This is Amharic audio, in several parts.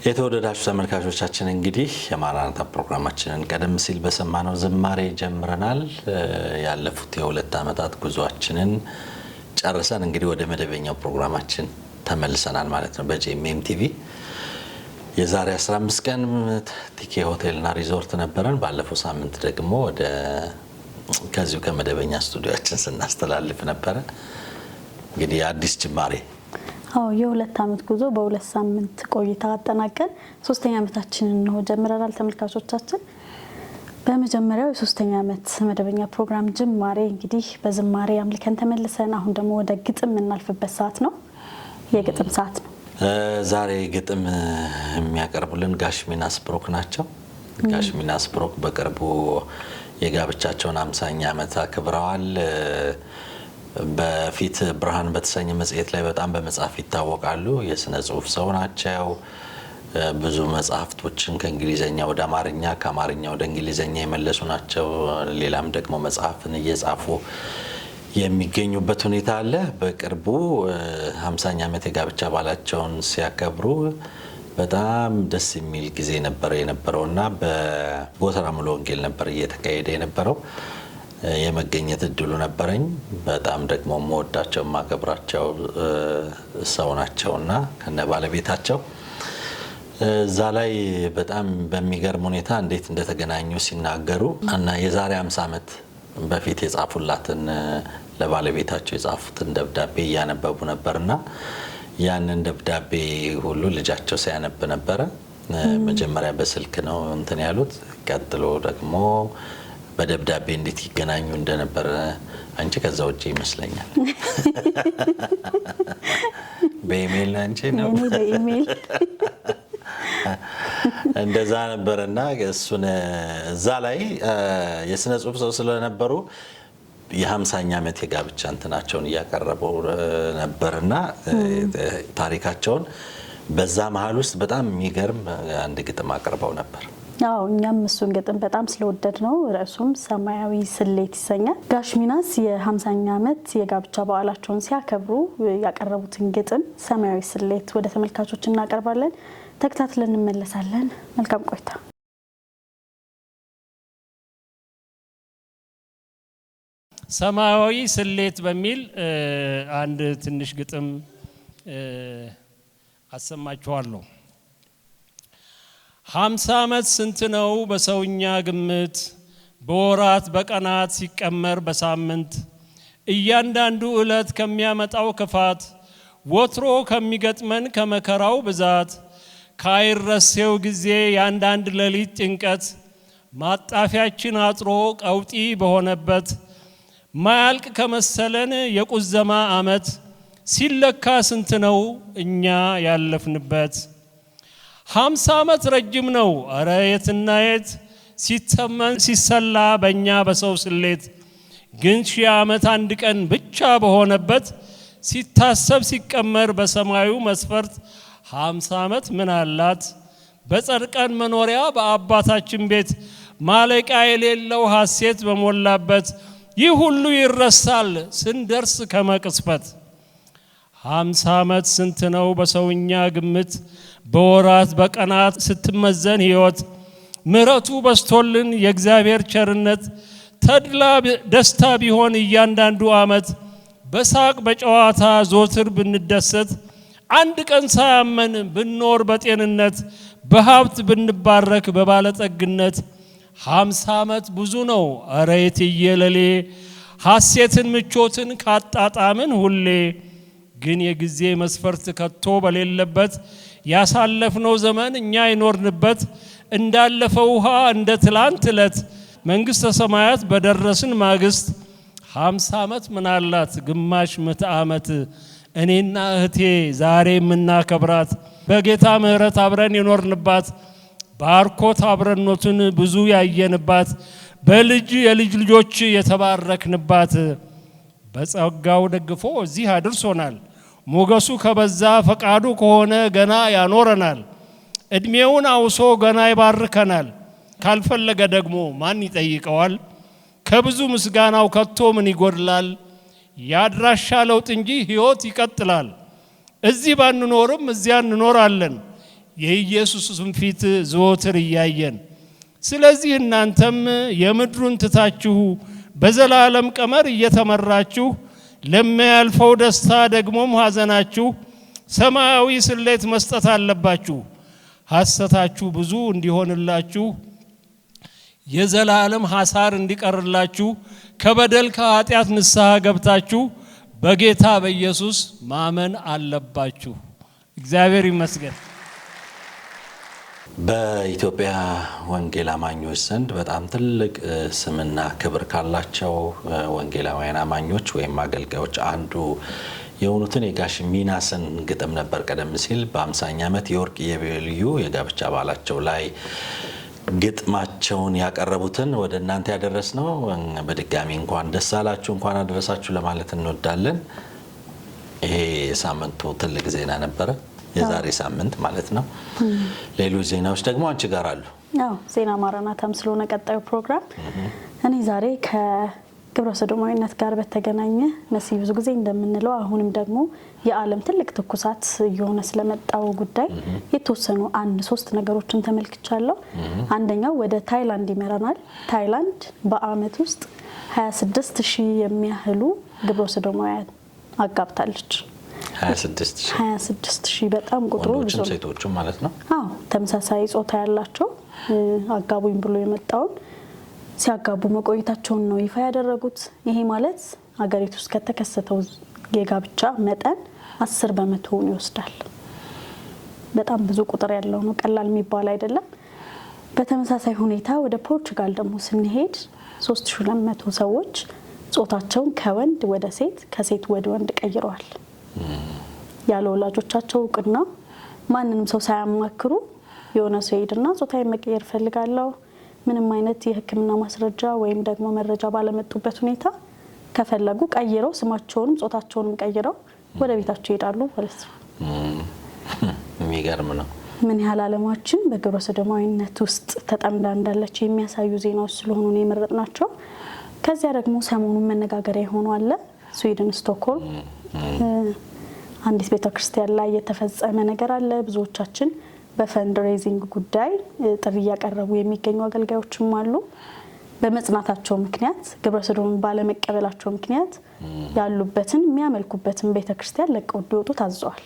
የተወደዳችሁ ተመልካቾቻችን እንግዲህ የማራናታ ፕሮግራማችንን ቀደም ሲል በሰማነው ዝማሬ ጀምረናል። ያለፉት የሁለት ዓመታት ጉዟችንን ጨርሰን እንግዲህ ወደ መደበኛው ፕሮግራማችን ተመልሰናል ማለት ነው። በጄኤምኤም ቲቪ የዛሬ 15 ቀን ቲኬ ሆቴልና ሪዞርት ነበረን። ባለፈው ሳምንት ደግሞ ወደ ከዚሁ ከመደበኛ ስቱዲዮአችን ስናስተላልፍ ነበረ። እንግዲህ አዲስ ጅማሬ የሁለት ዓመት ጉዞ በሁለት ሳምንት ቆይታ አጠናቀን ሶስተኛ ዓመታችንን ነው ጀምረናል ተመልካቾቻችን። በመጀመሪያው የሶስተኛ ዓመት መደበኛ ፕሮግራም ጅማሬ እንግዲህ በዝማሬ አምልከን ተመልሰን አሁን ደግሞ ወደ ግጥም እናልፍበት ሰዓት ነው። የግጥም ሰዓት ነው። ዛሬ ግጥም የሚያቀርቡልን ጋሽ ሚናስ ብሩክ ናቸው። ጋሽ ሚናስ ብሩክ በቅርቡ የጋብቻቸውን 50ኛ ዓመት አክብረዋል። በፊት ብርሃን በተሰኘ መጽሔት ላይ በጣም በመጻፍ ይታወቃሉ። የስነ ጽሁፍ ሰው ናቸው። ብዙ መጽሐፍቶችን ከእንግሊዘኛ ወደ አማርኛ ከአማርኛ ወደ እንግሊዘኛ የመለሱ ናቸው። ሌላም ደግሞ መጽሐፍን እየጻፉ የሚገኙበት ሁኔታ አለ። በቅርቡ 50ኛ ዓመት የጋብቻ በዓላቸውን ሲያከብሩ በጣም ደስ የሚል ጊዜ ነበር የነበረውና በጎተራ ሙሉ ወንጌል ነበር እየተካሄደ የነበረው። የመገኘት እድሉ ነበረኝ። በጣም ደግሞ መወዳቸው ማከብራቸው ሰው ናቸውና ከነ ባለቤታቸው እዛ ላይ በጣም በሚገርም ሁኔታ እንዴት እንደተገናኙ ሲናገሩ እና የዛሬ 50 ዓመት በፊት የጻፉላትን ለባለቤታቸው የጻፉትን ደብዳቤ እያነበቡ ነበርና ያንን ደብዳቤ ሁሉ ልጃቸው ሲያነብ ነበረ። መጀመሪያ በስልክ ነው እንትን ያሉት። ቀጥሎ ደግሞ በደብዳቤ እንዴት ይገናኙ እንደነበር አንቺ ከዛ ውጪ ይመስለኛል በኢሜል አንቺ ነው በኢሜል እንደዛ ነበርና እሱን እዛ ላይ የስነ ጽሁፍ ሰው ስለነበሩ የ50ኛ ዓመት የጋብቻ እንትናቸውን እያቀረቡ ነበርና ታሪካቸውን በዛ መሃል ውስጥ በጣም የሚገርም አንድ ግጥም አቅርበው ነበር። እኛም እሱን ግጥም በጣም ስለወደድ ነው። ርዕሱም ሰማያዊ ስሌት ይሰኛል። ጋሽ ሚናስ የ50ኛ ዓመት የጋብቻ በዓላቸውን ሲያከብሩ ያቀረቡትን ግጥም ሰማያዊ ስሌት ወደ ተመልካቾች እናቀርባለን። ተከታትለን እንመለሳለን። መልካም ቆይታ። ሰማያዊ ስሌት በሚል አንድ ትንሽ ግጥም አሰማችኋለሁ። 50 ዓመት ስንት ነው በሰውኛ ግምት? በወራት በቀናት ሲቀመር በሳምንት እያንዳንዱ ዕለት ከሚያመጣው ክፋት ወትሮ ከሚገጥመን ከመከራው ብዛት ካይረሴው ጊዜ ያንዳንድ ሌሊት ጭንቀት ማጣፊያችን አጥሮ ቀውጢ በሆነበት ማያልቅ ከመሰለን የቁዘማ ዓመት ሲለካ ስንት ነው እኛ ያለፍንበት? 50 ዓመት ረጅም ነው አረ የትና የት ሲተመን ሲሰላ በእኛ በሰው ስሌት ግን 1000 ዓመት አንድ ቀን ብቻ በሆነበት ሲታሰብ ሲቀመር በሰማዩ መስፈርት 50 ዓመት ምን አላት በጸድቀን መኖሪያ በአባታችን ቤት ማለቂያ የሌለው ሐሴት በሞላበት ይህ ሁሉ ይረሳል ስንደርስ ከመቅስፈት። 50 ዓመት ስንት ነው በሰውኛ ግምት? በወራት በቀናት ስትመዘን ሕይወት ምሕረቱ በስቶልን የእግዚአብሔር ቸርነት ተድላ ደስታ ቢሆን እያንዳንዱ ዓመት በሳቅ በጨዋታ ዞትር ብንደሰት አንድ ቀን ሳያመን ብንኖር በጤንነት በሀብት ብንባረክ በባለጠግነት 50 ዓመት ብዙ ነው አረ የትየለሌ ሐሴትን ምቾትን ካጣጣምን ሁሌ ግን የጊዜ መስፈርት ከቶ በሌለበት ያሳለፍነው ዘመን እኛ ይኖርንበት እንዳለፈ ውሃ እንደ ትላንት ዕለት መንግሥተ ሰማያት በደረስን ማግስት 50 ዓመት ምናላት ግማሽ ምዕተ ዓመት እኔና እህቴ ዛሬ የምናከብራት በጌታ ምሕረት አብረን የኖርንባት ባርኮት አብረኖቱን ብዙ ያየንባት በልጅ የልጅ ልጆች የተባረክንባት በጸጋው ደግፎ እዚህ አድርሶናል። ሞገሱ ከበዛ ፈቃዱ ከሆነ ገና ያኖረናል። እድሜውን አውሶ ገና ይባርከናል። ካልፈለገ ደግሞ ማን ይጠይቀዋል? ከብዙ ምስጋናው ከቶ ምን ይጎድላል? ያድራሻ ለውጥ እንጂ ሕይወት ይቀጥላል። እዚህ ባንኖርም እዚያ እንኖራለን። የኢየሱስን ፊት ዘወትር ያያየን ስለዚህ እናንተም የምድሩን ትታችሁ በዘላለም ቀመር እየተመራችሁ ለሚያልፈው ደስታ ደግሞም ሐዘናችሁ ሰማያዊ ስሌት መስጠት አለባችሁ ሐሰታችሁ ብዙ እንዲሆንላችሁ የዘላለም ሐሳር እንዲቀርላችሁ ከበደል ከኃጢአት ንስሐ ገብታችሁ በጌታ በኢየሱስ ማመን አለባችሁ እግዚአብሔር ይመስገን በኢትዮጵያ ወንጌል አማኞች ዘንድ በጣም ትልቅ ስምና ክብር ካላቸው ወንጌላውያን አማኞች ወይም አገልጋዮች አንዱ የሆኑትን የጋሽ ሚናስን ግጥም ነበር ቀደም ሲል በ50ኛ ዓመት የወርቅ ኢዮቤልዩ የጋብቻ በዓላቸው ላይ ግጥማቸውን ያቀረቡትን ወደ እናንተ ያደረስነው በድጋሚ እንኳን ደስ አላችሁ እንኳን አደረሳችሁ ለማለት እንወዳለን ይሄ ሳምንቱ ትልቅ ዜና ነበር የዛሬ ሳምንት ማለት ነው ሌሎች ዜናዎች ደግሞ አንቺ ጋር አሉ አዎ ዜና ማራናታም ስለሆነ ቀጣዩ ፕሮግራም እኔ ዛሬ ከግብረ ሰዶማዊነት ጋር በተገናኘ መሲ ብዙ ጊዜ እንደምንለው አሁንም ደግሞ የዓለም ትልቅ ትኩሳት የሆነ ስለመጣው ጉዳይ የተወሰኑ አንድ ሶስት ነገሮችን ተመልክቻለሁ አንደኛው ወደ ታይላንድ ይመራናል ታይላንድ በአመት ውስጥ 26000 የሚያህሉ ግብረ ሰዶማውያን አጋብታለች 26000 በጣም ቁጥሩ ብዙ ነው ሴቶችም ማለት ነው አዎ ተመሳሳይ ጾታ ያላቸው አጋቡኝ ብሎ የመጣውን ሲያጋቡ መቆየታቸውን ነው ይፋ ያደረጉት ይሄ ማለት ሀገሪቱ ውስጥ ከተከሰተው የጋብቻ መጠን 10% ይወስዳል በጣም ብዙ ቁጥር ያለው ነው ቀላል የሚባል አይደለም በተመሳሳይ ሁኔታ ወደ ፖርቹጋል ደግሞ ስንሄድ 3200 ሰዎች ጾታቸውን ከወንድ ወደ ሴት ከሴት ወደ ወንድ ቀይረዋል ያለ ወላጆቻቸው እውቅና ማንንም ሰው ሳያማክሩ የሆነ ሰው ሄድና ጾታዬ መቀየር ፈልጋለሁ ምንም አይነት የሕክምና ማስረጃ ወይም ደግሞ መረጃ ባለመጡበት ሁኔታ ከፈለጉ ቀይረው ስማቸውንም ጾታቸውንም ቀይረው ወደ ቤታቸው ይሄዳሉ ማለት ነው የሚገርም ነው ምን ያህል ዓለማችን በግብረ ሰዶማዊነት ውስጥ ተጠምዳ እንዳለች የሚያሳዩ ዜናዎች ስለሆኑ ነው የመረጥናቸው ከዚያ ደግሞ ሰሞኑን መነጋገሪያ የሆነው አለ ስዊድን ስቶክሆልም አንዲት ቤተክርስቲያን ላይ የተፈጸመ ነገር አለ ብዙዎቻችን በፈንድ ሬዚንግ ጉዳይ ጥሪ ያቀረቡ የሚገኙ አገልጋዮችም አሉ በመጽናታቸው ምክንያት ግብረ ሰዶም ባለመቀበላቸው ምክንያት ያሉበትን የሚያመልኩበትን ቤተክርስቲያን ለቀው እንዲወጡ ታዘዋል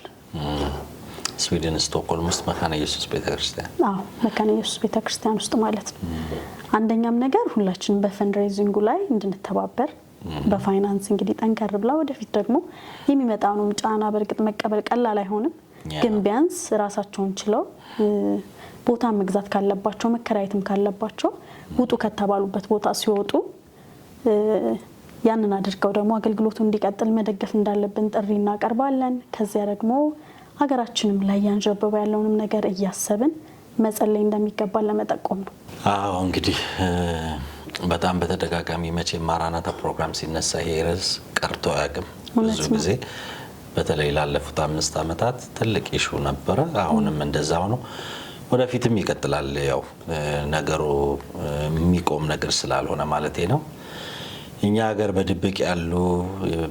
ስዊድን ስቶክሆልም ውስጥ መካነ ኢየሱስ ቤተክርስቲያን አዎ መካነ ኢየሱስ ቤተክርስቲያን ውስጥ ማለት ነው አንደኛም ነገር ሁላችን በፈንድ ሬዚንጉ ላይ እንድንተባበር በፋይናንስ እንግዲህ ጠንከር ብላ ወደፊት ደግሞ የሚመጣውን ጫና በርግጥ መቀበል ቀላል አይሆንም ግን ቢያንስ ራሳቸውን ችለው ቦታ መግዛት ካለባቸው መከራየትም ካለባቸው ውጡ ከተባሉበት ቦታ ሲወጡ ያንን አድርገው ደግሞ አገልግሎቱ እንዲቀጥል መደገፍ እንዳለብን ጥሪ እናቀርባለን ከዚያ ደግሞ ሀገራችንም ላይ ያንጀበበ ያለውንም ነገር እያሰብን መጸለይ እንደሚገባ ለመጠቆም ነው አዎ እንግዲህ በጣም በተደጋጋሚ መቼ ማራናታ ፕሮግራም ሲነሳ ይሄ ርዕስ ቀርቶ አያውቅም ብዙ ጊዜ በተለይ ላለፉት 5 አመታት ትልቅ ኢሹ ነበር አሁንም እንደዛው ነው ወደፊትም ይቀጥላል ያው ነገሩ የሚቆም ነገር ስላልሆነ ማለት ነው እኛ ሀገር በድብቅ ያሉ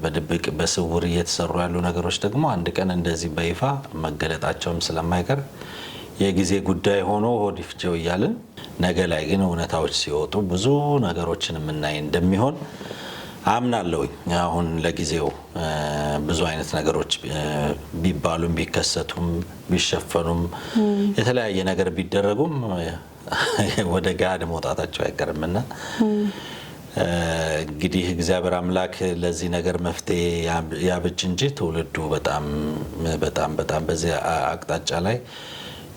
በድብቅ በስውር እየተሰሩ ያሉ ነገሮች ደግሞ አንድ ቀን እንደዚህ በይፋ መገለጣቸውም ስለማይቀር የጊዜ ጉዳይ ሆኖ ሆዲፍጆ ይያልን ነገ ላይ ግን እውነታዎች ሲወጡ ብዙ ነገሮችን ምናይ እንደሚሆን አምናለሁ አሁን ለጊዜው ብዙ አይነት ነገሮች ቢባሉም ቢከሰቱም ቢሸፈኑም የተለያየ ነገር ቢደረጉም ወደ ጋድ መውጣታቸው አይቀርምና እንግዲህ እግዚአብሔር አምላክ ለዚህ ነገር መፍትሄ ያብጅ እንጂ ትውልዱ በጣም በጣም በጣም በዚህ አቅጣጫ ላይ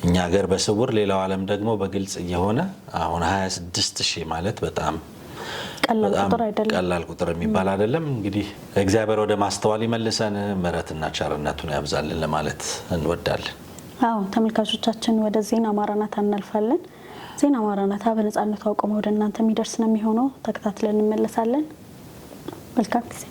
እኛ ሀገር በስውር ሌላው ዓለም ደግሞ በግልጽ እየሆነ አሁን 26000 ማለት በጣም ቀላል ቁጥር የሚባል አይደለም እንግዲህ እግዚአብሔር ወደ ማስተዋል ይመልሰን ምሕረትና ቸርነቱን ያብዛልን ለማለት እንወዳለን አዎ ተመልካቾቻችን ወደ ዜና ማራናታ እናልፋለን ዜና ማራናታ በነጻነቱ አቆመው ወደ እናንተ የሚደርስ ነው የሚሆነው ተከታትለን እንመለሳለን መልካም ጊዜ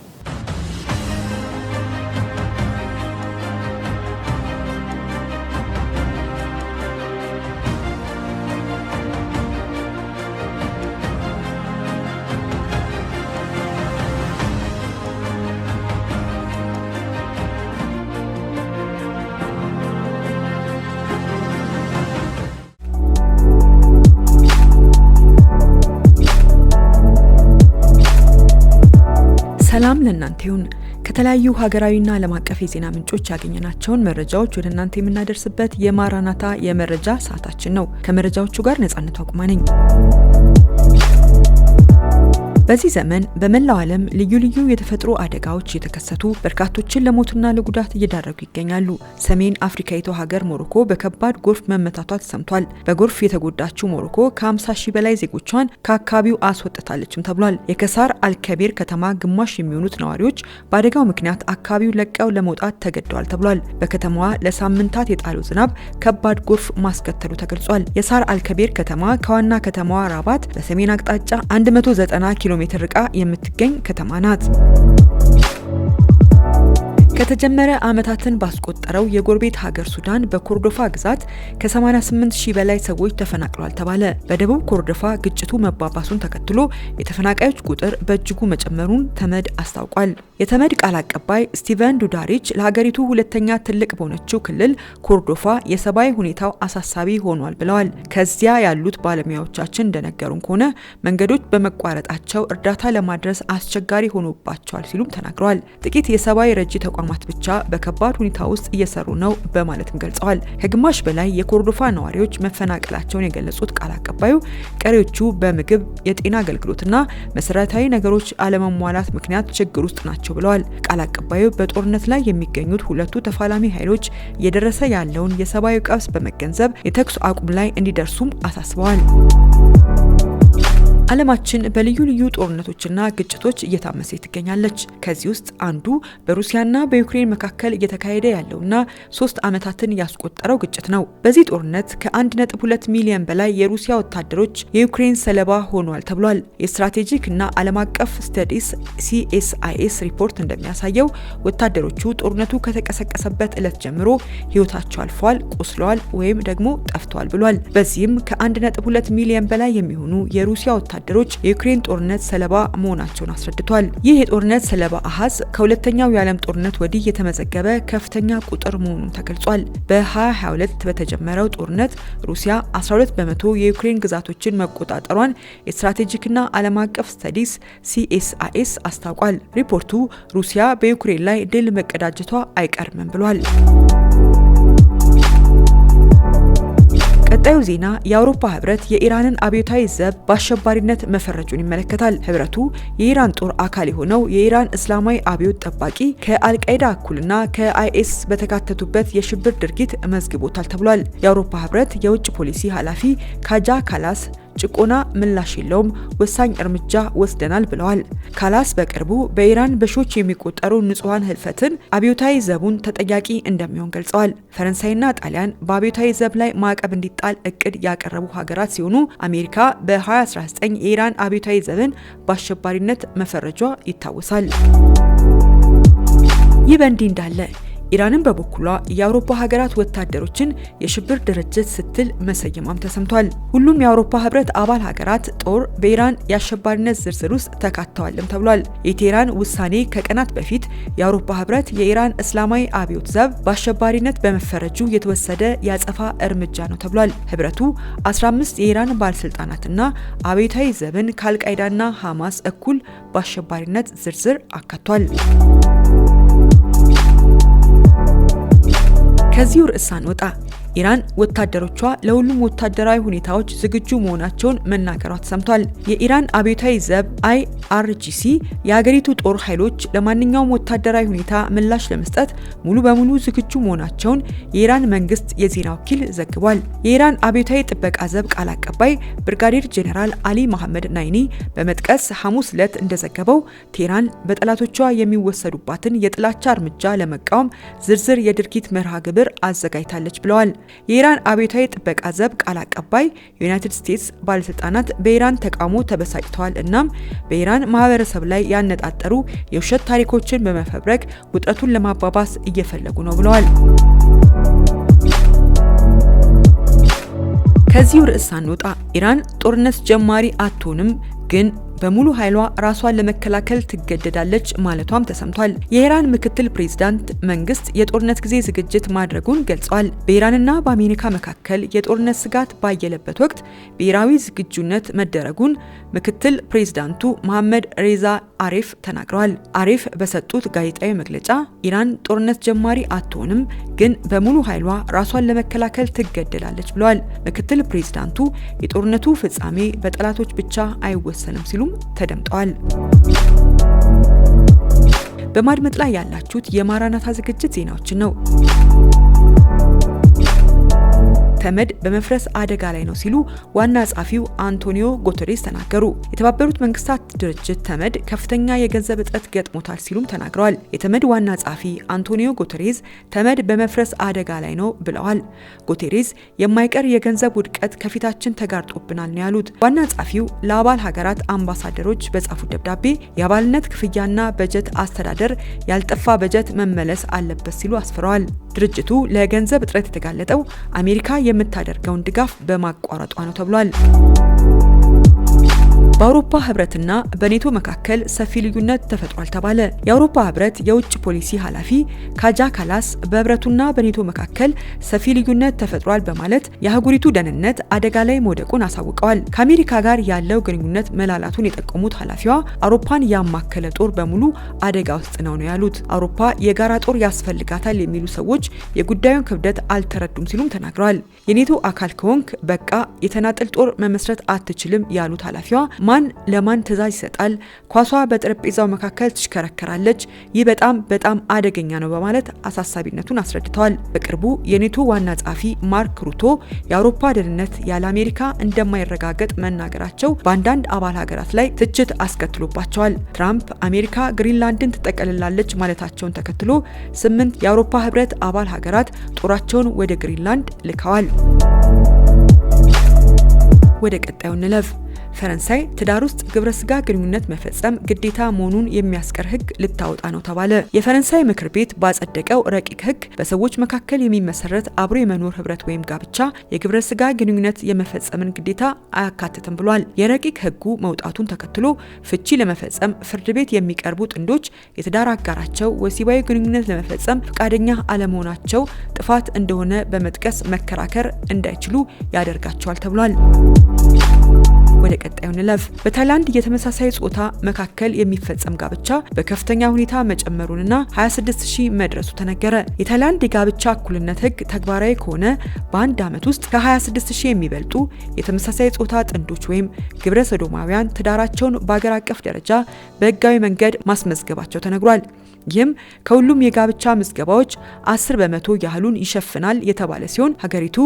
ሰላም ለእናንተ ይሁን። ከተለያዩ ሀገራዊና ዓለም አቀፍ የዜና ምንጮች ያገኘናቸውን መረጃዎች ወደ እናንተ የምናደርስበት የማራናታ የመረጃ ሰዓታችን ነው። ከመረጃዎቹ ጋር ነጻነቱ አቁማ ነኝ። በዚህ ዘመን በመላው ዓለም ልዩ ልዩ የተፈጥሮ አደጋዎች እየተከሰቱ በርካቶችን ለሞትና ለጉዳት እየዳረጉ ይገኛሉ። ሰሜን አፍሪካዊቷ ሀገር ሞሮኮ በከባድ ጎርፍ መመታቷ ተሰምቷል። በጎርፍ የተጎዳችው ሞሮኮ ከ50 ሺህ በላይ ዜጎቿን ከአካባቢው አስወጥታለችም ተብሏል። የከሳር አልከቢር ከተማ ግማሽ የሚሆኑት ነዋሪዎች በአደጋው ምክንያት አካባቢው ለቀው ለመውጣት ተገደዋል ተብሏል። በከተማዋ ለሳምንታት የጣለው ዝናብ ከባድ ጎርፍ ማስከተሉ ተገልጿል። የሳር አልከቢር ከተማ ከዋና ከተማዋ ራባት በሰሜን አቅጣጫ 190 ኪሎ ሜትር ርቃ የምትገኝ ከተማ ናት። ከተጀመረ ዓመታትን ባስቆጠረው የጎረቤት ሀገር ሱዳን በኮርዶፋ ግዛት ከ88 ሺህ በላይ ሰዎች ተፈናቅለዋል ተባለ። በደቡብ ኮርዶፋ ግጭቱ መባባሱን ተከትሎ የተፈናቃዮች ቁጥር በእጅጉ መጨመሩን ተመድ አስታውቋል። የተመድ ቃል አቀባይ ስቲቨን ዱዳሪች ለሀገሪቱ ሁለተኛ ትልቅ በሆነችው ክልል ኮርዶፋ የሰብአዊ ሁኔታው አሳሳቢ ሆኗል ብለዋል። ከዚያ ያሉት ባለሙያዎቻችን እንደነገሩን ከሆነ መንገዶች በመቋረጣቸው እርዳታ ለማድረስ አስቸጋሪ ሆኖባቸዋል ሲሉም ተናግረዋል። ጥቂት የሰብአዊ ረጂ ተቋማት ብቻ በከባድ ሁኔታ ውስጥ እየሰሩ ነው በማለትም ገልጸዋል። ከግማሽ በላይ የኮርዶፋ ነዋሪዎች መፈናቀላቸውን የገለጹት ቃል አቀባዩ ቀሪዎቹ በምግብ፣ የጤና አገልግሎትና መሰረታዊ ነገሮች አለመሟላት ምክንያት ችግር ውስጥ ናቸው ብለዋል። ቃል አቀባዩ በጦርነት ላይ የሚገኙት ሁለቱ ተፋላሚ ኃይሎች እየደረሰ ያለውን የሰብአዊ ቀውስ በመገንዘብ የተኩስ አቁም ላይ እንዲደርሱም አሳስበዋል። ዓለማችን በልዩ ልዩ ጦርነቶችና ግጭቶች እየታመሰች ትገኛለች። ከዚህ ውስጥ አንዱ በሩሲያና በዩክሬን መካከል እየተካሄደ ያለውና 3 ዓመታትን ያስቆጠረው ግጭት ነው። በዚህ ጦርነት ከ1.2 ሚሊዮን በላይ የሩሲያ ወታደሮች የዩክሬን ሰለባ ሆኗል ተብሏል። የስትራቴጂክ እና ዓለም አቀፍ ስተዲስ CSIS ሪፖርት እንደሚያሳየው ወታደሮቹ ጦርነቱ ከተቀሰቀሰበት ዕለት ጀምሮ ሕይወታቸው አልፏል፣ ቆስለዋል ወይም ደግሞ ጠፍተዋል ብሏል። በዚህም ከ1.2 ሚሊዮን በላይ የሚሆኑ የሩሲያ ወታደሮች የዩክሬን ጦርነት ሰለባ መሆናቸውን አስረድቷል። ይህ የጦርነት ሰለባ አሃዝ ከሁለተኛው የዓለም ጦርነት ወዲህ የተመዘገበ ከፍተኛ ቁጥር መሆኑን ተገልጿል። በ2022 በተጀመረው ጦርነት ሩሲያ 12 በመቶ የዩክሬን ግዛቶችን መቆጣጠሯን የስትራቴጂክና ዓለም አቀፍ ስተዲስ CSIS አስታውቋል። ሪፖርቱ ሩሲያ በዩክሬን ላይ ድል መቀዳጀቷ አይቀርም ብሏል። ቀጣዩ ዜና የአውሮፓ ህብረት የኢራንን አብዮታዊ ዘብ በአሸባሪነት መፈረጁን ይመለከታል። ህብረቱ የኢራን ጦር አካል የሆነው የኢራን እስላማዊ አብዮት ጠባቂ ከአልቃይዳ እኩልና ከአይኤስ በተካተቱበት የሽብር ድርጊት መዝግቦታል ተብሏል። የአውሮፓ ህብረት የውጭ ፖሊሲ ኃላፊ ካጃ ካላስ ጭቆና ምላሽ የለውም፣ ወሳኝ እርምጃ ወስደናል ብለዋል። ካላስ በቅርቡ በኢራን በሺዎች የሚቆጠሩ ንጹሃን ህልፈትን አብዮታዊ ዘቡን ተጠያቂ እንደሚሆን ገልጸዋል። ፈረንሳይና ጣሊያን በአብዮታዊ ዘብ ላይ ማዕቀብ እንዲጣል እቅድ ያቀረቡ ሀገራት ሲሆኑ አሜሪካ በ2019 የኢራን አብዮታዊ ዘብን በአሸባሪነት መፈረጇ ይታወሳል። ይህ በእንዲህ እንዳለ ኢራንን በበኩሏ የአውሮፓ ሀገራት ወታደሮችን የሽብር ድርጅት ስትል መሰየሟም ተሰምቷል። ሁሉም የአውሮፓ ህብረት አባል ሀገራት ጦር በኢራን የአሸባሪነት ዝርዝር ውስጥ ተካተዋልም ተብሏል። የቴህራን ውሳኔ ከቀናት በፊት የአውሮፓ ህብረት የኢራን እስላማዊ አብዮት ዘብ በአሸባሪነት በመፈረጁ የተወሰደ ያጸፋ እርምጃ ነው ተብሏል። ህብረቱ 15 የኢራን ባለስልጣናትና አብዮታዊ ዘብን ከአልቃይዳና ሐማስ እኩል በአሸባሪነት ዝርዝር አካቷል። ከዚሁ ርዕስ አንወጣ። ኢራን ወታደሮቿ ለሁሉም ወታደራዊ ሁኔታዎች ዝግጁ መሆናቸውን መናገሯ ተሰምቷል። የኢራን አብዮታዊ ዘብ IRGC የሀገሪቱ ጦር ኃይሎች ለማንኛውም ወታደራዊ ሁኔታ ምላሽ ለመስጠት ሙሉ በሙሉ ዝግጁ መሆናቸውን የኢራን መንግስት የዜና ወኪል ዘግቧል። የኢራን አብዮታዊ ጥበቃ ዘብ ቃል አቀባይ ብርጋዴር ጄኔራል አሊ መሐመድ ናይኒ በመጥቀስ ሐሙስ ዕለት እንደዘገበው ቴህራን በጠላቶቿ የሚወሰዱባትን የጥላቻ እርምጃ ለመቃወም ዝርዝር የድርጊት መርሃ ግብር አዘጋጅታለች ብለዋል። የኢራን አብዮታዊ ጥበቃ ዘብ ቃል አቀባይ ዩናይትድ ስቴትስ ባለስልጣናት በኢራን ተቃውሞ ተበሳጭተዋል፣ እናም በኢራን ማህበረሰብ ላይ ያነጣጠሩ የውሸት ታሪኮችን በመፈብረክ ውጥረቱን ለማባባስ እየፈለጉ ነው ብለዋል። ከዚሁ ርዕስ አንወጣ። ኢራን ጦርነት ጀማሪ አትሆንም ግን በሙሉ ኃይሏ ራሷን ለመከላከል ትገደዳለች ማለቷም ተሰምቷል። የኢራን ምክትል ፕሬዝዳንት መንግስት የጦርነት ጊዜ ዝግጅት ማድረጉን ገልጿል። በኢራንና በአሜሪካ መካከል የጦርነት ስጋት ባየለበት ወቅት ብሔራዊ ዝግጁነት መደረጉን ምክትል ፕሬዝዳንቱ መሐመድ ሬዛ አሪፍ ተናግረዋል። አሪፍ በሰጡት ጋዜጣዊ መግለጫ ኢራን ጦርነት ጀማሪ አትሆንም፣ ግን በሙሉ ኃይሏ ራሷን ለመከላከል ትገደላለች ብለዋል። ምክትል ፕሬዝዳንቱ የጦርነቱ ፍጻሜ በጠላቶች ብቻ አይወሰንም ሲሉም ተደምጠዋል። በማድመጥ ላይ ያላችሁት የማራናታ ዝግጅት ዜናዎችን ነው። ተመድ በመፍረስ አደጋ ላይ ነው ሲሉ ዋና ጸሐፊው አንቶኒዮ ጉተሬስ ተናገሩ። የተባበሩት መንግስታት ድርጅት ተመድ ከፍተኛ የገንዘብ እጥረት ገጥሞታል ሲሉም ተናግረዋል። የተመድ ዋና ጸሐፊ አንቶኒዮ ጉተሬስ ተመድ በመፍረስ አደጋ ላይ ነው ብለዋል። ጉተሬስ የማይቀር የገንዘብ ውድቀት ከፊታችን ተጋርጦብናል ነው ያሉት። ዋና ጸሐፊው ለአባል ሀገራት አምባሳደሮች በጻፉት ደብዳቤ የአባልነት ክፍያና በጀት አስተዳደር ያልጠፋ በጀት መመለስ አለበት ሲሉ አስፍረዋል። ድርጅቱ ለገንዘብ እጥረት የተጋለጠው አሜሪካ የምታደርገውን ድጋፍ በማቋረጧ ነው ተብሏል። በአውሮፓ ህብረትና በኔቶ መካከል ሰፊ ልዩነት ተፈጥሯል ተባለ። የአውሮፓ ህብረት የውጭ ፖሊሲ ኃላፊ ካጃ ካላስ በህብረቱና በኔቶ መካከል ሰፊ ልዩነት ተፈጥሯል በማለት የአህጉሪቱ ደህንነት አደጋ ላይ መውደቁን አሳውቀዋል። ከአሜሪካ ጋር ያለው ግንኙነት መላላቱን የጠቆሙት ኃላፊዋ አውሮፓን ያማከለ ጦር በሙሉ አደጋ ውስጥ ነው ያሉት። አውሮፓ የጋራ ጦር ያስፈልጋታል የሚሉ ሰዎች የጉዳዩን ክብደት አልተረዱም ሲሉም ተናግረዋል። የኔቶ አካል ከሆንክ በቃ የተናጠል ጦር መመስረት አትችልም ያሉት ኃላፊዋ ማን ለማን ትዕዛዝ ይሰጣል? ኳሷ በጠረጴዛው መካከል ትሽከረከራለች። ይህ በጣም አደገኛ ነው በማለት አሳሳቢነቱን አስረድተዋል። በቅርቡ የኔቶ ዋና ጸሐፊ ማርክ ሩቶ የአውሮፓ ደህንነት ያለ አሜሪካ እንደማይረጋገጥ መናገራቸው በአንዳንድ አባል ሀገራት ላይ ትችት አስከትሎባቸዋል። ትራምፕ አሜሪካ ግሪንላንድን ትጠቀልላለች ማለታቸውን ተከትሎ 8 የአውሮፓ ህብረት አባል ሀገራት ጦራቸውን ወደ ግሪንላንድ ልከዋል። ወደ ቀጣዩ እንለፍ። ፈረንሳይ ትዳር ውስጥ ግብረ ስጋ ግንኙነት መፈጸም ግዴታ መሆኑን የሚያስቀር ህግ ልታወጣ ነው ተባለ። የፈረንሳይ ምክር ቤት ባጸደቀው ረቂቅ ህግ በሰዎች መካከል የሚመሰረት አብሮ የመኖር ህብረት ወይም ጋብቻ የግብረ ስጋ ግንኙነት የመፈጸምን ግዴታ አያካትትም ብሏል። የረቂቅ ህጉ መውጣቱን ተከትሎ ፍቺ ለመፈጸም ፍርድ ቤት የሚቀርቡ ጥንዶች የትዳር አጋራቸው ወሲባዊ ግንኙነት ለመፈጸም ፈቃደኛ አለመሆናቸው ጥፋት እንደሆነ በመጥቀስ መከራከር እንዳይችሉ ያደርጋቸዋል ተብሏል። ወደ ቀጣዩ እንለፍ። በታይላንድ የተመሳሳይ ጾታ መካከል የሚፈጸም ጋብቻ በከፍተኛ ሁኔታ መጨመሩንና 26000 መድረሱ ተነገረ። የታይላንድ የጋብቻ እኩልነት ህግ ተግባራዊ ከሆነ በአንድ ዓመት ውስጥ ከ26000 የሚበልጡ የተመሳሳይ ጾታ ጥንዶች ወይም ግብረ ሰዶማውያን ትዳራቸውን በአገር አቀፍ ደረጃ በህጋዊ መንገድ ማስመዝገባቸው ተነግሯል። ይህም ከሁሉም የጋብቻ ምዝገባዎች 10 በመቶ ያህሉን ይሸፍናል የተባለ ሲሆን ሀገሪቱ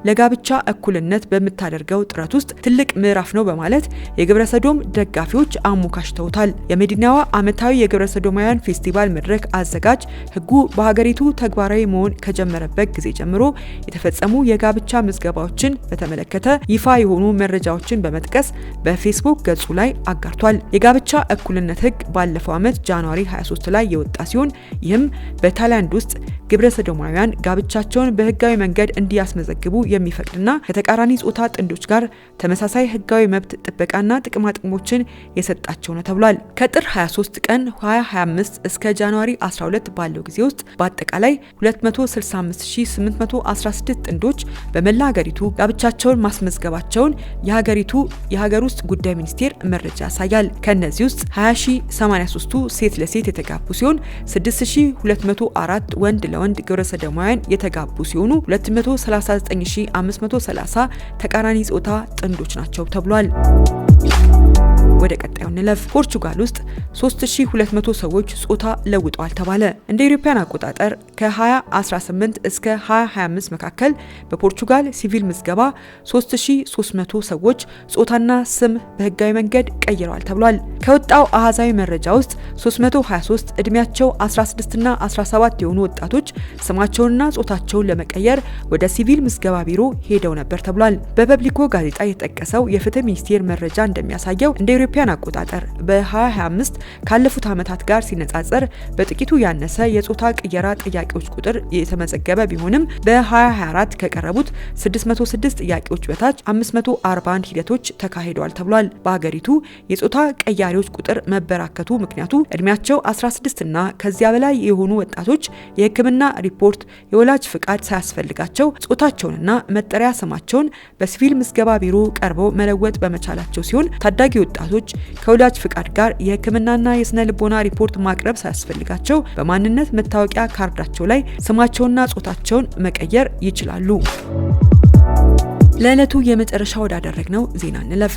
ለጋብቻ እኩልነት በምታደርገው ጥረት ውስጥ ትልቅ ምዕራፍ ነው በማለት የግብረ ሰዶም ደጋፊዎች አሞካሽተውታል። የመዲናዋ ዓመታዊ የግብረ ሰዶማውያን ፌስቲቫል መድረክ አዘጋጅ ህጉ በሀገሪቱ ተግባራዊ መሆን ከጀመረበት ጊዜ ጀምሮ የተፈጸሙ የጋብቻ ምዝገባዎችን በተመለከተ ይፋ የሆኑ መረጃዎችን በመጥቀስ በፌስቡክ ገጹ ላይ አጋርቷል። የጋብቻ እኩልነት ህግ ባለፈው ዓመት ጃንዋሪ 23 ላይ የወጣ ሲሆን ይህም በታይላንድ ውስጥ ግብረ ሰዶማውያን ጋብቻቸውን በህጋዊ መንገድ እንዲያስመዘግቡ የሚፈቅድና ከተቃራኒ ጾታ ጥንዶች ጋር ተመሳሳይ ህጋዊ መብት ጥበቃና ጥቅማ ጥቅሞችን የሰጣቸው ነው ተብሏል። ከጥር 23 ቀን 2025 እስከ ጃንዋሪ 12 ባለው ጊዜ ውስጥ በአጠቃላይ 265816 ጥንዶች በመላ ሀገሪቱ ጋብቻቸውን ማስመዝገባቸውን የሀገር ውስጥ ጉዳይ ሚኒስቴር መረጃ ያሳያል። ከነዚህ ውስጥ 20083ቱ ሴት ለሴት የተጋቡ ሲሆን 6204 ወንድ ለወንድ ግብረ ሰዶማውያን የተጋቡ ሲሆኑ 239530 ተቃራኒ ጾታ ጥንዶች ናቸው ተብሏል። ወደ ቀጣዩ እንለፍ። ፖርቹጋል ውስጥ 3200 ሰዎች ጾታ ለውጠዋል ተባለ። እንደ ኢትዮጵያን አቆጣጠር ከ2018 እስከ 2025 መካከል በፖርቹጋል ሲቪል ምዝገባ 3300 ሰዎች ጾታና ስም በህጋዊ መንገድ ቀይረዋል ተብሏል። ከወጣው አሃዛዊ መረጃ ውስጥ 323 እድሜያቸው 16 እና 17 የሆኑ ወጣቶች ስማቸውንና ጾታቸውን ለመቀየር ወደ ሲቪል ምዝገባ ቢሮ ሄደው ነበር ተብሏል። በፐብሊኮ ጋዜጣ የተጠቀሰው የፍትህ ሚኒስቴር መረጃ እንደሚያሳየው እንደ አውሮፓውያን አቆጣጠር በ2025 ካለፉት ዓመታት ጋር ሲነጻጸር በጥቂቱ ያነሰ የጾታ ቅየራ ጥያቄዎች ቁጥር የተመዘገበ ቢሆንም በ2024 ከቀረቡት 606 ጥያቄዎች በታች 541 ሂደቶች ተካሂደዋል ተብሏል። በሀገሪቱ የጾታ ቀያሪዎች ቁጥር መበራከቱ ምክንያቱ እድሜያቸው 16 እና ከዚያ በላይ የሆኑ ወጣቶች የሕክምና ሪፖርት፣ የወላጅ ፍቃድ ሳያስፈልጋቸው ጾታቸውንና መጠሪያ ስማቸውን በሲቪል ምዝገባ ቢሮ ቀርበው መለወጥ በመቻላቸው ሲሆን ታዳጊ ወጣቶች ከወላጅ ፍቃድ ጋር የሕክምናና የስነ ልቦና ሪፖርት ማቅረብ ሳያስፈልጋቸው በማንነት መታወቂያ ካርዳቸው ላይ ስማቸውንና ጾታቸውን መቀየር ይችላሉ። ለዕለቱ የመጨረሻ ወዳደረግነው ዜና እንለፍ።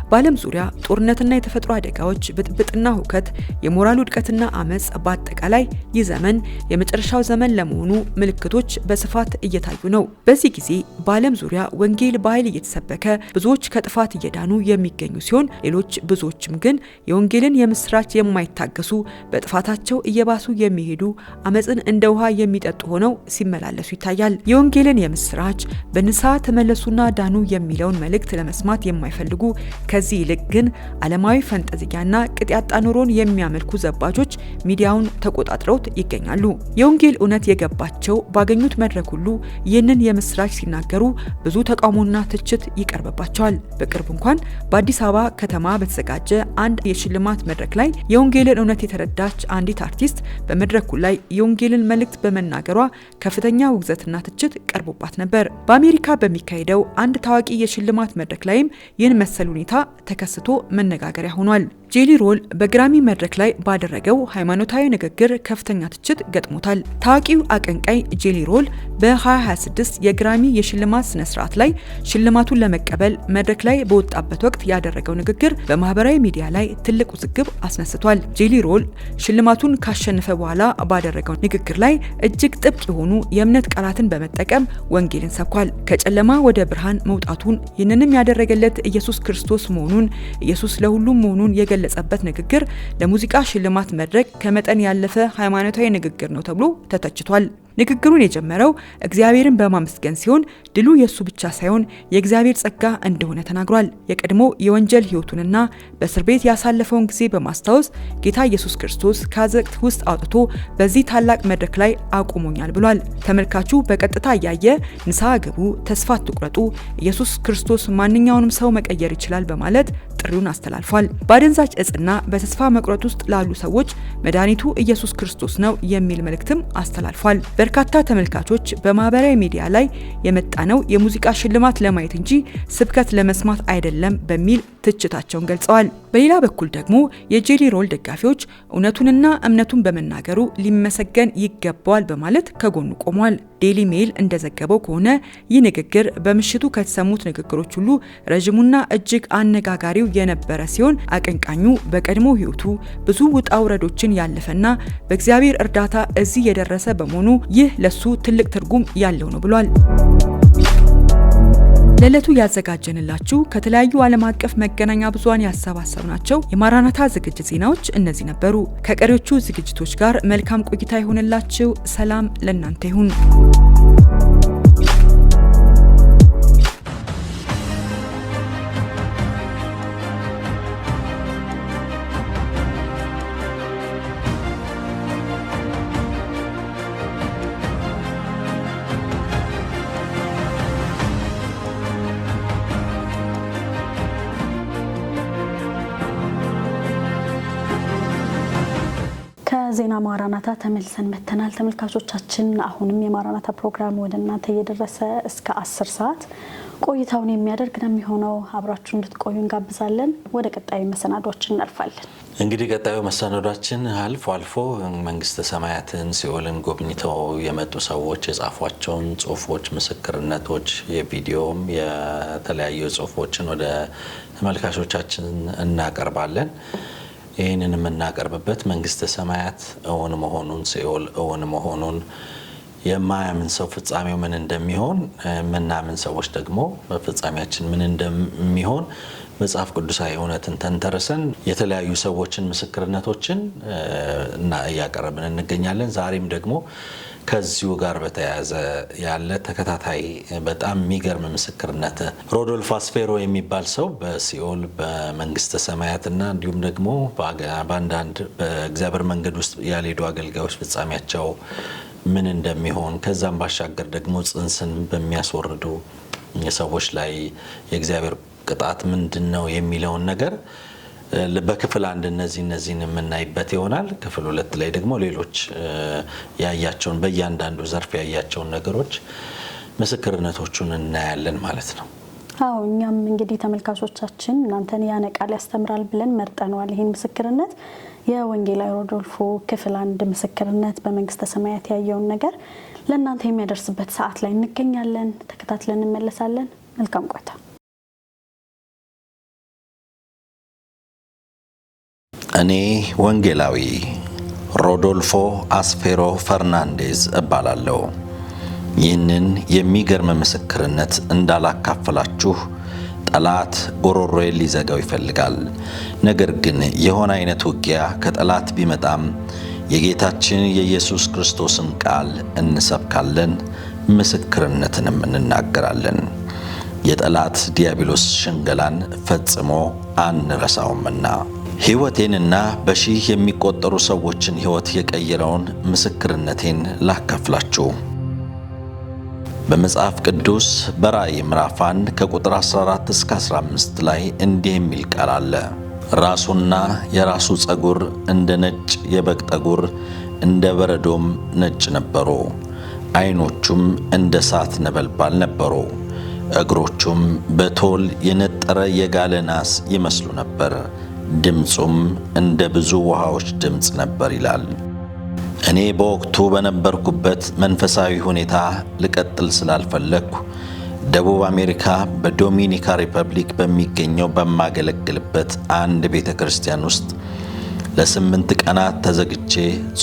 በዓለም ዙሪያ ጦርነትና የተፈጥሮ አደጋዎች፣ ብጥብጥና ሁከት፣ የሞራል ውድቀትና አመጽ፣ በአጠቃላይ ይህ ዘመን የመጨረሻው ዘመን ለመሆኑ ምልክቶች በስፋት እየታዩ ነው። በዚህ ጊዜ በዓለም ዙሪያ ወንጌል በኃይል እየተሰበከ ብዙዎች ከጥፋት እየዳኑ የሚገኙ ሲሆን ሌሎች ብዙዎችም ግን የወንጌልን የምስራች የማይታገሱ በጥፋታቸው እየባሱ የሚሄዱ አመጽን እንደ ውሃ የሚጠጡ ሆነው ሲመላለሱ ይታያል። የወንጌልን የምስራች በንስሐ ተመለሱና ዳኑ የሚለውን መልእክት ለመስማት የማይፈልጉ ከዚህ ይልቅ ግን ዓለማዊ ፈንጠዝያና ቅጥ ያጣ ኑሮን የሚያመልኩ ዘባቾች ሚዲያውን ተቆጣጥረውት ይገኛሉ። የወንጌል እውነት የገባቸው ባገኙት መድረክ ሁሉ ይህንን የምስራች ሲናገሩ ብዙ ተቃውሞና ትችት ይቀርብባቸዋል። በቅርብ እንኳን በአዲስ አበባ ከተማ በተዘጋጀ አንድ የሽልማት መድረክ ላይ የወንጌልን እውነት የተረዳች አንዲት አርቲስት በመድረኩ ላይ የወንጌልን መልእክት በመናገሯ ከፍተኛ ውግዘትና ትችት ቀርቦባት ነበር። በአሜሪካ በሚካሄደው አንድ ታዋቂ የሽልማት መድረክ ላይም ይህን መሰል ሁኔታ ተከስቶ መነጋገሪያ ሆኗል። ጄሊ ሮል በግራሚ መድረክ ላይ ባደረገው ሃይማኖታዊ ንግግር ከፍተኛ ትችት ገጥሞታል። ታዋቂው አቀንቃይ ጄሊ ሮል በ2026 የግራሚ የሽልማት ስነ ስርዓት ላይ ሽልማቱን ለመቀበል መድረክ ላይ በወጣበት ወቅት ያደረገው ንግግር በማህበራዊ ሚዲያ ላይ ትልቅ ውዝግብ አስነስቷል። ጄሊ ሮል ሽልማቱን ካሸነፈ በኋላ ባደረገው ንግግር ላይ እጅግ ጥብቅ የሆኑ የእምነት ቃላትን በመጠቀም ወንጌልን ሰብኳል። ከጨለማ ወደ ብርሃን መውጣቱን ይህንንም ያደረገለት ኢየሱስ ክርስቶስ መሆኑን ኢየሱስ ለሁሉም መሆኑን የገለጸበት ንግግር ለሙዚቃ ሽልማት መድረክ ከመጠን ያለፈ ሃይማኖታዊ ንግግር ነው ተብሎ ተተችቷል። ንግግሩን የጀመረው እግዚአብሔርን በማመስገን ሲሆን ድሉ የሱ ብቻ ሳይሆን የእግዚአብሔር ጸጋ እንደሆነ ተናግሯል። የቀድሞ የወንጀል ሕይወቱንና በእስር ቤት ያሳለፈውን ጊዜ በማስታወስ ጌታ ኢየሱስ ክርስቶስ ከአዘቅት ውስጥ አውጥቶ በዚህ ታላቅ መድረክ ላይ አቁሞኛል ብሏል። ተመልካቹ በቀጥታ እያየ ንስሐ ግቡ፣ ተስፋ አትቁረጡ፣ ኢየሱስ ክርስቶስ ማንኛውንም ሰው መቀየር ይችላል በማለት ጥሪውን አስተላልፏል። በአደንዛዥ እጽና በተስፋ መቁረጥ ውስጥ ላሉ ሰዎች መድኃኒቱ ኢየሱስ ክርስቶስ ነው የሚል መልእክትም አስተላልፏል። በርካታ ተመልካቾች በማህበራዊ ሚዲያ ላይ የመጣነው የሙዚቃ ሽልማት ለማየት እንጂ ስብከት ለመስማት አይደለም በሚል ትችታቸውን ገልጸዋል። በሌላ በኩል ደግሞ የጄሊ ሮል ደጋፊዎች እውነቱንና እምነቱን በመናገሩ ሊመሰገን ይገባዋል በማለት ከጎኑ ቆሟል። ዴሊ ሜል እንደዘገበው ከሆነ ይህ ንግግር በምሽቱ ከተሰሙት ንግግሮች ሁሉ ረዥሙና እጅግ አነጋጋሪው የነበረ ሲሆን አቀንቃኙ በቀድሞ ሕይወቱ ብዙ ውጣ ውረዶችን ያለፈና በእግዚአብሔር እርዳታ እዚህ የደረሰ በመሆኑ ይህ ለሱ ትልቅ ትርጉም ያለው ነው ብሏል። ለዕለቱ ያዘጋጀንላችሁ ከተለያዩ ዓለም አቀፍ መገናኛ ብዙሃን ያሰባሰብናቸው የማራናታ ዝግጅት ዜናዎች እነዚህ ነበሩ። ከቀሪዎቹ ዝግጅቶች ጋር መልካም ቆይታ ይሆንላችሁ። ሰላም ለእናንተ ይሁን። ዜና ማራናታ ተመልሰን መተናል። ተመልካቾቻችን አሁንም የማራናታ ፕሮግራም ወደ እናንተ እየደረሰ እስከ 10 ሰዓት ቆይታውን የሚያደርግ ነው የሚሆነው። አብራችሁ እንድትቆዩ እንጋብዛለን። ወደ ቀጣዩ መሰናዷችን እናልፋለን። እንግዲህ ቀጣዩ መሰናዷችን አልፎ አልፎ መንግስተ ሰማያትን ሲኦልን ጎብኝተው የመጡ ሰዎች የጻፏቸውን ጽሁፎች፣ ምስክርነቶች፣ የቪዲዮም የተለያዩ ጽሁፎችን ወደ ተመልካቾቻችን እናቀርባለን። ይህንን የምናቀርብበት መንግስተ ሰማያት እውን መሆኑን፣ ሲኦል እውን መሆኑን የማያምን ሰው ፍጻሜው ምን እንደሚሆን፣ የምናምን ሰዎች ደግሞ ፍጻሜያችን ምን እንደሚሆን መጽሐፍ ቅዱሳዊ እውነትን ተንተርሰን የተለያዩ ሰዎችን ምስክርነቶችን እያቀረብን እንገኛለን። ዛሬም ደግሞ ከዚሁ ጋር በተያያዘ ያለ ተከታታይ በጣም የሚገርም ምስክርነት ሮዶልፎ አስፔሮ የሚባል ሰው በሲኦል በመንግስተ ሰማያትና እንዲሁም ደግሞ በአንዳንድ በእግዚአብሔር መንገድ ውስጥ ያልሄዱ አገልጋዮች ፍጻሜያቸው ምን እንደሚሆን ከዛም ባሻገር ደግሞ ጽንስን በሚያስወርዱ ሰዎች ላይ የእግዚአብሔር ቅጣት ምንድነው የሚለውን ነገር በክፍል 1 እነዚህን የምናይበት ይሆናል። ክፍል 2 ላይ ደግሞ ሌሎች ያያቸውን በእያንዳንዱ ዘርፍ ያያቸውን ነገሮች ምስክርነቶቹን እናያለን ማለት ነው። አዎ እኛም እንግዲህ ተመልካቾቻችን እናንተን ያነቃል ያስተምራል ብለን መርጠነዋል። ይህን ምስክርነት የወንጌላዊ ሮዶልፎ ክፍል 1 ምስክርነት በመንግስተ ሰማያት ያየውን ነገር ለእናንተ የሚያደርስበት ሰዓት ላይ እንገኛለን። ተከታትለን እንመለሳለን። መልካም ቆይታ። እኔ ወንጌላዊ ሮዶልፎ አስፔሮ ፈርናንዴዝ እባላለሁ። ይህንን የሚገርም ምስክርነት እንዳላካፈላችሁ ጠላት ጉሮሮዬን ሊዘጋው ይፈልጋል። ነገር ግን የሆነ አይነት ውጊያ ከጠላት ቢመጣም የጌታችን የኢየሱስ ክርስቶስን ቃል እንሰብካለን፣ ምስክርነትንም እንናገራለን። የጠላት ዲያብሎስ ሽንገላን ፈጽሞ አንረሳውምና ሕይወቴንና በሺህ የሚቆጠሩ ሰዎችን ሕይወት የቀየረውን ምስክርነቴን ላካፍላችሁ። በመጽሐፍ ቅዱስ በራእይ ምዕራፍ 1 ከቁጥር 14 እስከ 15 ላይ እንዲህ የሚል ቃል አለ። ራሱና የራሱ ፀጉር እንደ ነጭ የበግ ጠጉር እንደ በረዶም ነጭ ነበሩ። ዓይኖቹም እንደ እሳት ነበልባል ነበሩ። እግሮቹም በቶል የነጠረ የጋለ ናስ ይመስሉ ነበር። ድምፁም እንደ ብዙ ውሃዎች ድምፅ ነበር ይላል። እኔ በወቅቱ በነበርኩበት መንፈሳዊ ሁኔታ ልቀጥል ስላልፈለግኩ ደቡብ አሜሪካ በዶሚኒካ ሪፐብሊክ በሚገኘው በማገለግልበት አንድ ቤተ ክርስቲያን ውስጥ ለ8 ቀናት ተዘግቼ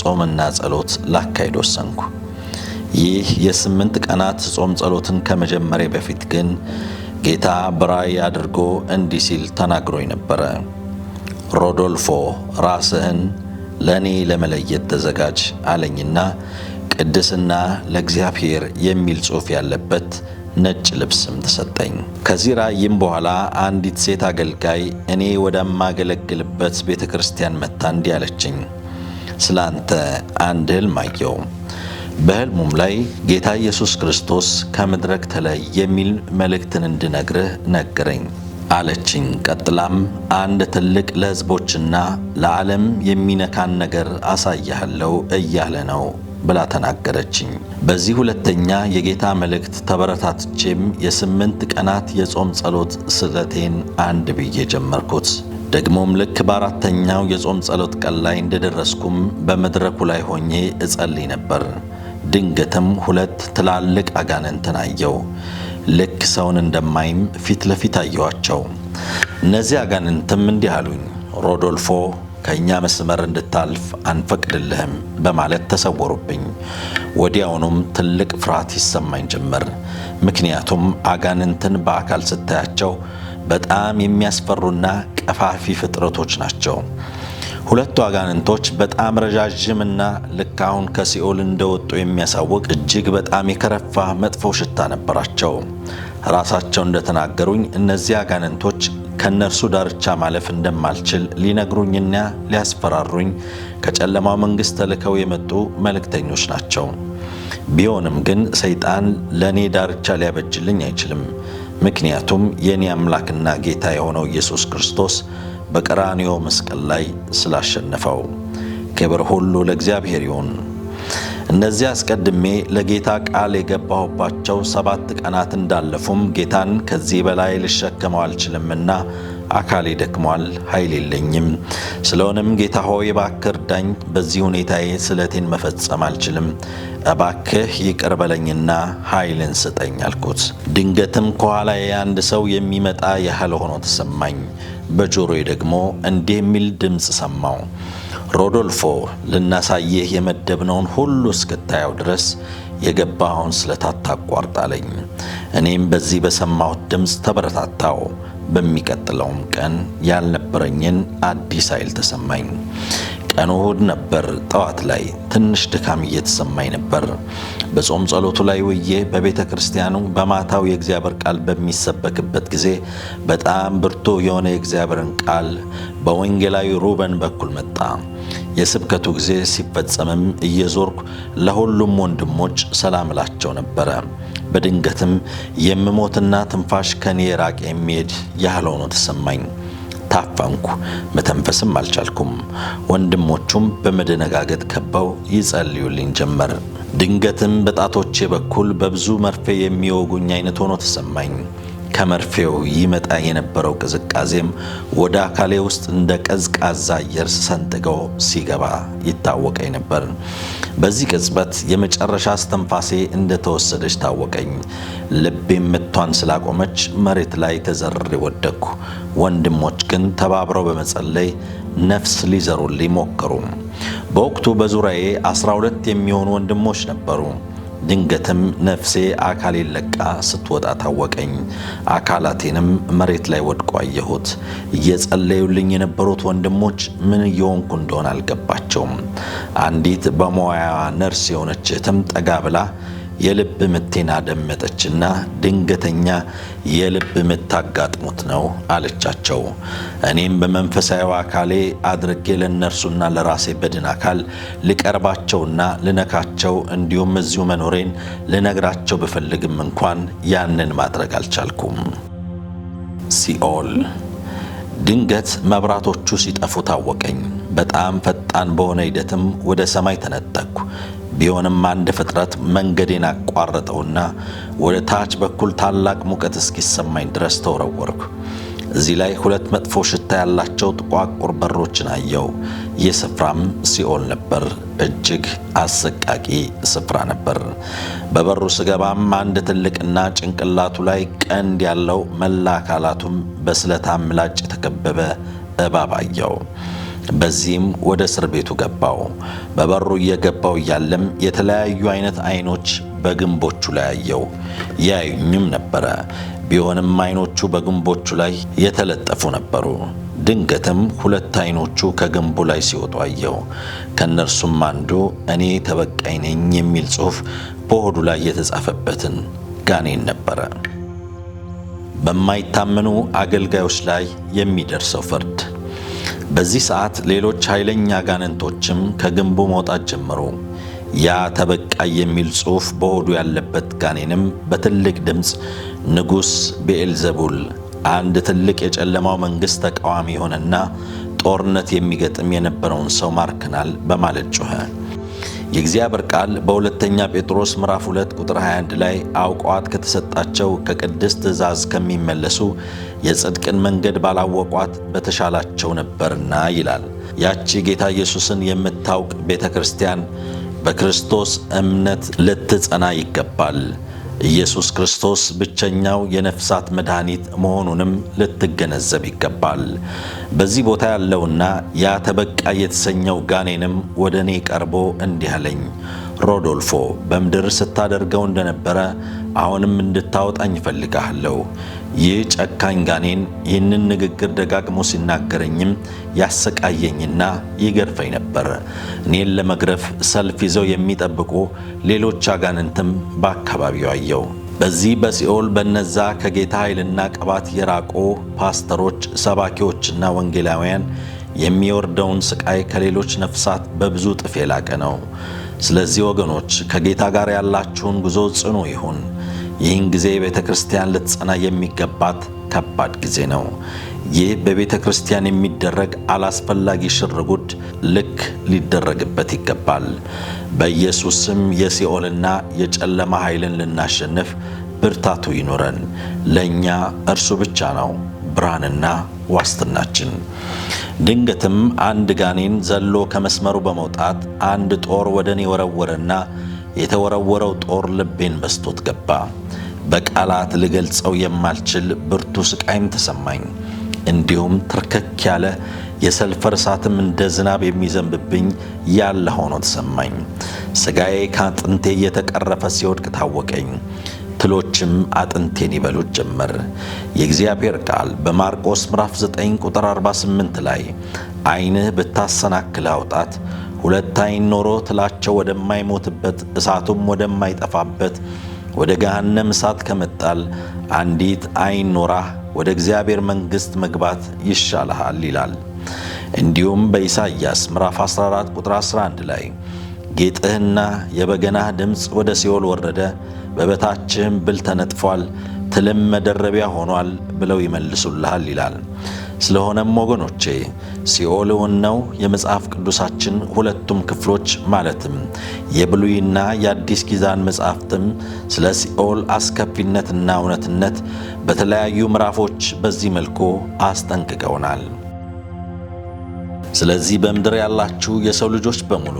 ጾምና ጸሎት ላካሄድ ወሰንኩ። ይህ የ8 ቀናት ጾም ጸሎትን ከመጀመሪያ በፊት ግን ጌታ በራእይ አድርጎ እንዲህ ሲል ተናግሮኝ ነበረ። ሮዶልፎ ራስህን ለእኔ ለመለየት ተዘጋጅ አለኝና ቅድስና ለእግዚአብሔር የሚል ጽሑፍ ያለበት ነጭ ልብስም ተሰጠኝ። ከዚህ ራእይም በኋላ አንዲት ሴት አገልጋይ እኔ ወደማገለግልበት ቤተ ክርስቲያን መጥታ እንዲህ አለችኝ፣ ስላንተ አንድ ሕልም አየሁ። በሕልሙም ላይ ጌታ ኢየሱስ ክርስቶስ ከምድረክ ተለይ የሚል መልእክትን እንድነግርህ ነገረኝ አለችኝ። ቀጥላም አንድ ትልቅ ለሕዝቦችና ለዓለም የሚነካን ነገር አሳያለሁ እያለ ነው ብላ ተናገረችኝ። በዚህ ሁለተኛ የጌታ መልእክት ተበረታትቼም የ8 ቀናት የጾም ጸሎት ስለቴን አንድ ብዬ ጀመርኩት። ደግሞም ልክ በአራተኛው የጾም ጸሎት ቀን ላይ እንደደረስኩም በመድረኩ ላይ ሆኜ እጸልይ ነበር። ድንገትም 2 ትላልቅ አጋንንትን አየው። ልክ ሰውን እንደማይም ፊት ለፊት አየኋቸው። እነዚህ አጋንንትም እንዲህ አሉኝ፣ ሮዶልፎ ከእኛ መስመር እንድታልፍ አንፈቅድልህም በማለት ተሰወሩብኝ። ወዲያውኑም ትልቅ ፍርሃት ይሰማኝ ጀመር። ምክንያቱም አጋንንትን በአካል ስታያቸው በጣም የሚያስፈሩና ቀፋፊ ፍጥረቶች ናቸው። 2ቱ አጋንንቶች በጣም ረዣዥምና ልክ አሁን ከሲኦል እንደወጡ የሚያሳውቅ እጅግ በጣም የከረፋ መጥፎ ሽታ ነበራቸው። ራሳቸው እንደተናገሩኝ እነዚህ አጋንንቶች ከነርሱ ዳርቻ ማለፍ እንደማልችል ሊነግሩኝና ሊያስፈራሩኝ ከጨለማው መንግሥት ተልከው የመጡ መልእክተኞች ናቸው። ቢሆንም ግን ሰይጣን ለእኔ ዳርቻ ሊያበጅልኝ አይችልም። ምክንያቱም የእኔ አምላክና ጌታ የሆነው ኢየሱስ ክርስቶስ በቀራንዮ መስቀል ላይ ስላሸነፈው። ክብር ሁሉ ለእግዚአብሔር ይሁን። እነዚህ አስቀድሜ ለጌታ ቃል የገባሁባቸው 7 ቀናት እንዳለፉም ጌታን ከዚህ በላይ ልሸከመው አልችልምና አካሌ ደክሟል፣ ኃይል የለኝም። ስለሆነም ጌታ ሆይ እባክህ እርዳኝ፣ በዚህ ሁኔታዬ ስለቴን መፈጸም አልችልም፣ እባክህ ይቅር በለኝና ኃይልን ስጠኝ አልኩት። ድንገትም ከኋላዬ አንድ ሰው የሚመጣ ያህል ሆኖ ተሰማኝ። በጆሮዬ ደግሞ እንዲህ የሚል ድምፅ ሰማሁ፣ ሮዶልፎ ልናሳየህ የመደብነውን ሁሉ እስክታየው ድረስ የገባኸውን ስለት አታቋርጥ አለኝ። እኔም በዚህ በሰማሁት ድምፅ ተበረታታው። በሚቀጥለውም ቀን ያልነበረኝን አዲስ ኃይል ተሰማኝ። ቀኑ እሁድ ነበር። ጠዋት ላይ ትንሽ ድካም እየተሰማኝ ነበር። በጾም ጸሎቱ ላይ ውዬ በቤተ ክርስቲያኑ በማታው የእግዚአብሔር ቃል በሚሰበክበት ጊዜ በጣም ብርቱ የሆነ የእግዚአብሔርን ቃል በወንጌላዊ ሩበን በኩል መጣ። የስብከቱ ጊዜ ሲፈጸምም እየዞርኩ ለሁሉም ወንድሞች ሰላም እላቸው ነበረ። በድንገትም የምሞትና ትንፋሽ ከኔ የራቀ የሚሄድ ያህል ሆኖ ተሰማኝ። ታፈንኩ፣ መተንፈስም አልቻልኩም። ወንድሞቹም በመደነጋገጥ ከበው ይጸልዩልኝ ጀመር። ድንገትም በጣቶቼ በኩል በብዙ መርፌ የሚወጉኝ አይነት ሆኖ ተሰማኝ። ከመርፌው ይመጣ የነበረው ቅዝቃዜም ወደ አካሌ ውስጥ እንደ ቀዝቃዛ አየር ሰንጥገው ሲገባ ይታወቀኝ ነበር። በዚህ ቅጽበት የመጨረሻ እስትንፋሴ እንደተወሰደች ታወቀኝ። ልቤም ምቷን ስላቆመች መሬት ላይ ተዘርሬ ወደቅኩ። ወንድሞች ግን ተባብረው በመጸለይ ነፍስ ሊዘሩልኝ ሞከሩ። በወቅቱ በዙሪያዬ 12 የሚሆኑ ወንድሞች ነበሩ። ድንገትም ነፍሴ አካሌን ለቃ ስትወጣ ታወቀኝ። አካላቴንም መሬት ላይ ወድቆ አየሁት። እየጸለዩልኝ የነበሩት ወንድሞች ምን እየሆንኩ እንደሆነ አልገባቸውም። አንዲት በሙያዋ ነርስ የሆነች እህትም ጠጋ ብላ የልብ ምቴን አደመጠችና ድንገተኛ የልብ ምት አጋጥሞት ነው አለቻቸው። እኔም በመንፈሳዊ አካሌ አድርጌ ለነርሱና ለራሴ በድን አካል ልቀርባቸውና ልነካቸው እንዲሁም እዚሁ መኖሬን ልነግራቸው ብፈልግም እንኳን ያንን ማድረግ አልቻልኩም። ሲኦል። ድንገት መብራቶቹ ሲጠፉ ታወቀኝ። በጣም ፈጣን በሆነ ሂደትም ወደ ሰማይ ተነጠቅኩ። ቢሆንም አንድ ፍጥረት መንገዴን አቋረጠውና ወደ ታች በኩል ታላቅ ሙቀት እስኪሰማኝ ድረስ ተወረወርኩ። እዚህ ላይ 2 መጥፎ ሽታ ያላቸው ጥቋቁር በሮችን አየው። ይህ ስፍራም ሲኦል ነበር። እጅግ አሰቃቂ ስፍራ ነበር። በበሩ ስገባም አንድ ትልቅና ጭንቅላቱ ላይ ቀንድ ያለው መላ አካላቱም በስለታም ምላጭ የተከበበ እባብ አየው። በዚህም ወደ እስር ቤቱ ገባው። በበሩ እየገባው እያለም የተለያዩ አይነት አይኖች በግንቦቹ ላይ አየው። ያዩኝም ነበረ። ቢሆንም አይኖቹ በግንቦቹ ላይ የተለጠፉ ነበሩ። ድንገትም 2 አይኖቹ ከግንቡ ላይ ሲወጡ አየው። ከነርሱም አንዱ እኔ ተበቃይ ነኝ የሚል ጽሑፍ በሆዱ ላይ የተጻፈበትን ጋኔን ነበረ። በማይታመኑ አገልጋዮች ላይ የሚደርሰው ፍርድ። በዚህ ሰዓት ሌሎች ኃይለኛ ጋነንቶችም ከግንቡ መውጣት ጀመሩ። ያ ተበቃይ የሚል ጽሑፍ በሆዱ ያለበት ጋኔንም በትልቅ ድምፅ ንጉሥ ቤኤልዘቡል አንድ ትልቅ የጨለማው መንግሥት ተቃዋሚ የሆነና ጦርነት የሚገጥም የነበረውን ሰው ማርከናል በማለት ጮኸ። የእግዚአብሔር ቃል በሁለተኛ ጴጥሮስ ምዕራፍ 2 ቁጥር 21 ላይ አውቀዋት ከተሰጣቸው ከቅድስት ትእዛዝ ከሚመለሱ የጽድቅን መንገድ ባላወቋት በተሻላቸው ነበርና ይላል። ያቺ ጌታ ኢየሱስን የምታውቅ ቤተ ክርስቲያን በክርስቶስ እምነት ልትጸና ይገባል። ኢየሱስ ክርስቶስ ብቸኛው የነፍሳት መድኃኒት መሆኑንም ልትገነዘብ ይገባል። በዚህ ቦታ ያለውና ያ ተበቃይ የተሰኘው ጋኔንም ወደ እኔ ቀርቦ እንዲህ አለኝ፣ ሮዶልፎ በምድር ስታደርገው እንደነበረ አሁንም እንድታወጣኝ እፈልግሃለሁ። ይህ ጨካኝ ጋኔን ይህንን ንግግር ደጋግሞ ሲናገረኝም ያሰቃየኝና ይገርፈኝ ነበር። እኔን ለመግረፍ ሰልፍ ይዘው የሚጠብቁ ሌሎች አጋንንትም በአካባቢው አየው። በዚህ በሲኦል በነዛ ከጌታ ኃይልና ቅባት የራቁ ፓስተሮች፣ ሰባኪዎችና ወንጌላውያን የሚወርደውን ስቃይ ከሌሎች ነፍሳት በብዙ እጥፍ የላቀ ነው። ስለዚህ ወገኖች ከጌታ ጋር ያላችሁን ጉዞ ጽኑ ይሁን። ይህን ጊዜ ቤተ ክርስቲያን ልትጸና የሚገባት ከባድ ጊዜ ነው። ይህ በቤተ ክርስቲያን የሚደረግ አላስፈላጊ ሽርጉድ ልክ ሊደረግበት ይገባል። በኢየሱስ ስም የሲኦልና የጨለማ ኃይልን ልናሸንፍ ብርታቱ ይኖረን። ለእኛ እርሱ ብቻ ነው ብርሃንና ዋስትናችን። ድንገትም አንድ ጋኔን ዘሎ ከመስመሩ በመውጣት አንድ ጦር ወደ እኔ ወረወረና የተወረወረው ጦር ልቤን በስቶት ገባ። በቃላት ልገልጸው የማልችል ብርቱ ስቃይም ተሰማኝ። እንዲሁም ትርከክ ያለ የሰልፈር እሳትም እንደ ዝናብ የሚዘንብብኝ ያለ ሆኖ ተሰማኝ። ስጋዬ ከአጥንቴ እየተቀረፈ ሲወድቅ ታወቀኝ። ትሎችም አጥንቴን ይበሉት ጀመር። የእግዚአብሔር ቃል በማርቆስ ምዕራፍ 9 ቁጥር 48 ላይ ዓይንህ ብታሰናክልህ አውጣት። ሁለት ዓይን ኖሮ ትላቸው ወደማይሞትበት እሳቱም ወደማይጠፋበት ወደ ገሃነም እሳት ከመጣል አንዲት ዓይን ኖራህ ወደ እግዚአብሔር መንግሥት መግባት ይሻልሃል ይላል። እንዲሁም በኢሳይያስ ምዕራፍ 14 ቁጥር 11 ላይ ጌጥህና የበገናህ ድምፅ ወደ ሲኦል ወረደ፣ በበታችህም ብል ተነጥፏል፣ ትልም መደረቢያ ሆኗል ብለው ይመልሱልሃል ይላል። ስለሆነም ወገኖቼ ሲኦል እውን ነው። የመጽሐፍ ቅዱሳችን ሁለቱም ክፍሎች ማለትም የብሉይና የአዲስ ኪዳን መጽሐፍትም ስለ ሲኦል አስከፊነትና እውነትነት በተለያዩ ምዕራፎች በዚህ መልኩ አስጠንቅቀውናል። ስለዚህ በምድር ያላችሁ የሰው ልጆች በሙሉ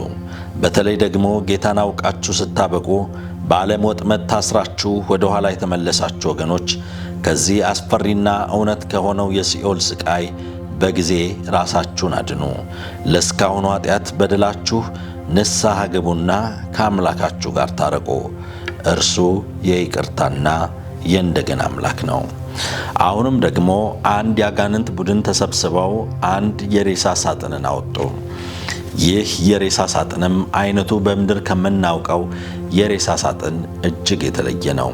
በተለይ ደግሞ ጌታን አውቃችሁ ስታበቁ በዓለም ወጥመድ ታስራችሁ ወደ ኋላ የተመለሳችሁ ወገኖች ከዚህ አስፈሪና እውነት ከሆነው የሲኦል ስቃይ በጊዜ ራሳችሁን አድኑ። ለእስካሁኑ ኃጢአት በደላችሁ ንስሐ ግቡና ከአምላካችሁ ጋር ታረቁ። እርሱ የይቅርታና የእንደገና አምላክ ነው። አሁንም ደግሞ አንድ የአጋንንት ቡድን ተሰብስበው አንድ የሬሳ ሳጥንን አወጡ። ይህ የሬሳ ሳጥንም አይነቱ በምድር ከምናውቀው የሬሳ ሳጥን እጅግ የተለየ ነው።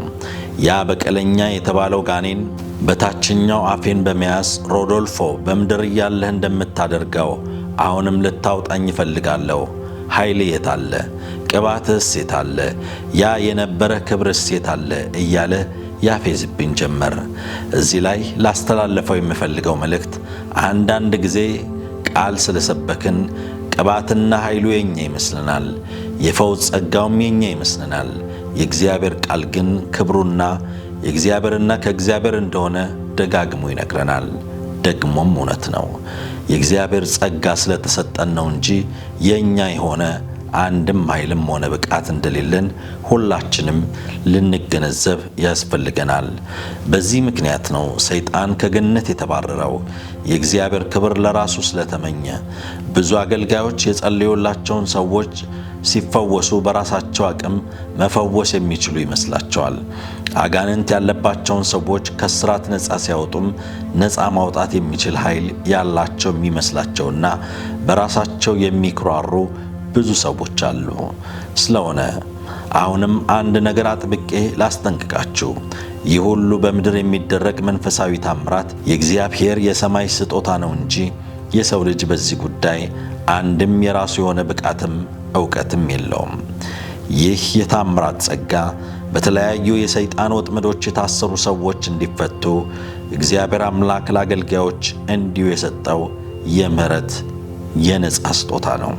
ያ በቀለኛ የተባለው ጋኔን በታችኛው አፌን በመያዝ ሮዶልፎ በምድር እያለህ እንደምታደርገው አሁንም ልታውጣኝ እፈልጋለሁ። ኃይል የት አለ? ቅባትስ የት አለ? ያ የነበረ ክብርስ የት አለ? እያለ ያፌዝብኝ ጀመር። እዚህ ላይ ላስተላለፈው የምፈልገው መልእክት አንዳንድ ጊዜ ቃል ስለሰበክን ቅባትና ኃይሉ የኛ ይመስልናል፣ የፈውስ ጸጋውም የኛ ይመስልናል። የእግዚአብሔር ቃል ግን ክብሩና የእግዚአብሔርና ከእግዚአብሔር እንደሆነ ደጋግሞ ይነግረናል። ደግሞም እውነት ነው። የእግዚአብሔር ጸጋ ስለተሰጠን ነው እንጂ የኛ የሆነ አንድም ኃይልም ሆነ ብቃት እንደሌለን ሁላችንም ልንገነዘብ ያስፈልገናል። በዚህ ምክንያት ነው ሰይጣን ከገነት የተባረረው። የእግዚአብሔር ክብር ለራሱ ስለተመኘ ብዙ አገልጋዮች የጸለዩላቸውን ሰዎች ሲፈወሱ በራሳቸው አቅም መፈወስ የሚችሉ ይመስላቸዋል። አጋንንት ያለባቸውን ሰዎች ከስራት ነፃ ሲያወጡም ነፃ ማውጣት የሚችል ኃይል ያላቸው የሚመስላቸውና በራሳቸው የሚኩራሩ ብዙ ሰዎች አሉ። ስለሆነ አሁንም አንድ ነገር አጥብቄ ላስጠንቅቃችሁ። ይህ ሁሉ በምድር የሚደረግ መንፈሳዊ ታምራት የእግዚአብሔር የሰማይ ስጦታ ነው እንጂ የሰው ልጅ በዚህ ጉዳይ አንድም የራሱ የሆነ ብቃትም ዕውቀትም የለውም። ይህ የታምራት ጸጋ በተለያዩ የሰይጣን ወጥመዶች የታሰሩ ሰዎች እንዲፈቱ እግዚአብሔር አምላክ ለአገልጋዮች እንዲሁ የሰጠው የምሕረት የነጻ ስጦታ ነው።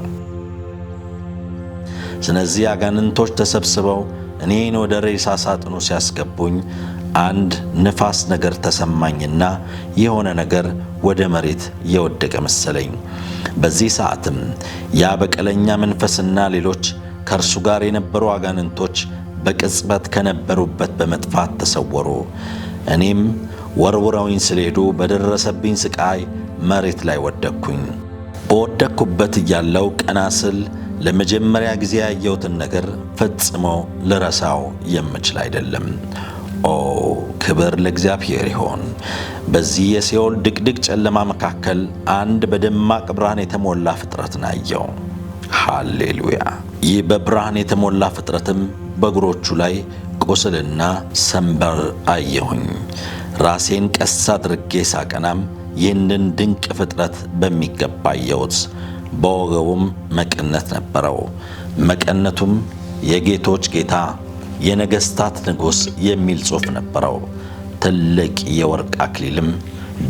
ስለዚህ አጋንንቶች ተሰብስበው እኔን ወደ ሬሳ ሳጥኑ ሲያስገቡኝ አንድ ንፋስ ነገር ተሰማኝና የሆነ ነገር ወደ መሬት የወደቀ መሰለኝ። በዚህ ሰዓትም ያ በቀለኛ መንፈስና ሌሎች ከእርሱ ጋር የነበሩ አጋንንቶች በቅጽበት ከነበሩበት በመጥፋት ተሰወሩ። እኔም ወርውረውኝ ስለሄዱ በደረሰብኝ ስቃይ መሬት ላይ ወደቅኩኝ። በወደቅኩበት እያለው ቀና ስል ለመጀመሪያ ጊዜ ያየሁትን ነገር ፈጽሞ ልረሳው የምችል አይደለም። ኦ ክብር ለእግዚአብሔር ይሆን። በዚህ የሲኦል ድቅድቅ ጨለማ መካከል አንድ በደማቅ ብርሃን የተሞላ ፍጥረትን አየሁ። ሃሌሉያ! ይህ በብርሃን የተሞላ ፍጥረትም በእግሮቹ ላይ ቁስልና ሰንበር አየሁኝ። ራሴን ቀስ አድርጌ ሳቀናም ይህንን ድንቅ ፍጥረት በሚገባ አየሁት። በወገቡም መቀነት ነበረው። መቀነቱም የጌቶች ጌታ የነገሥታት ንጉሥ የሚል ጽሑፍ ነበረው። ትልቅ የወርቅ አክሊልም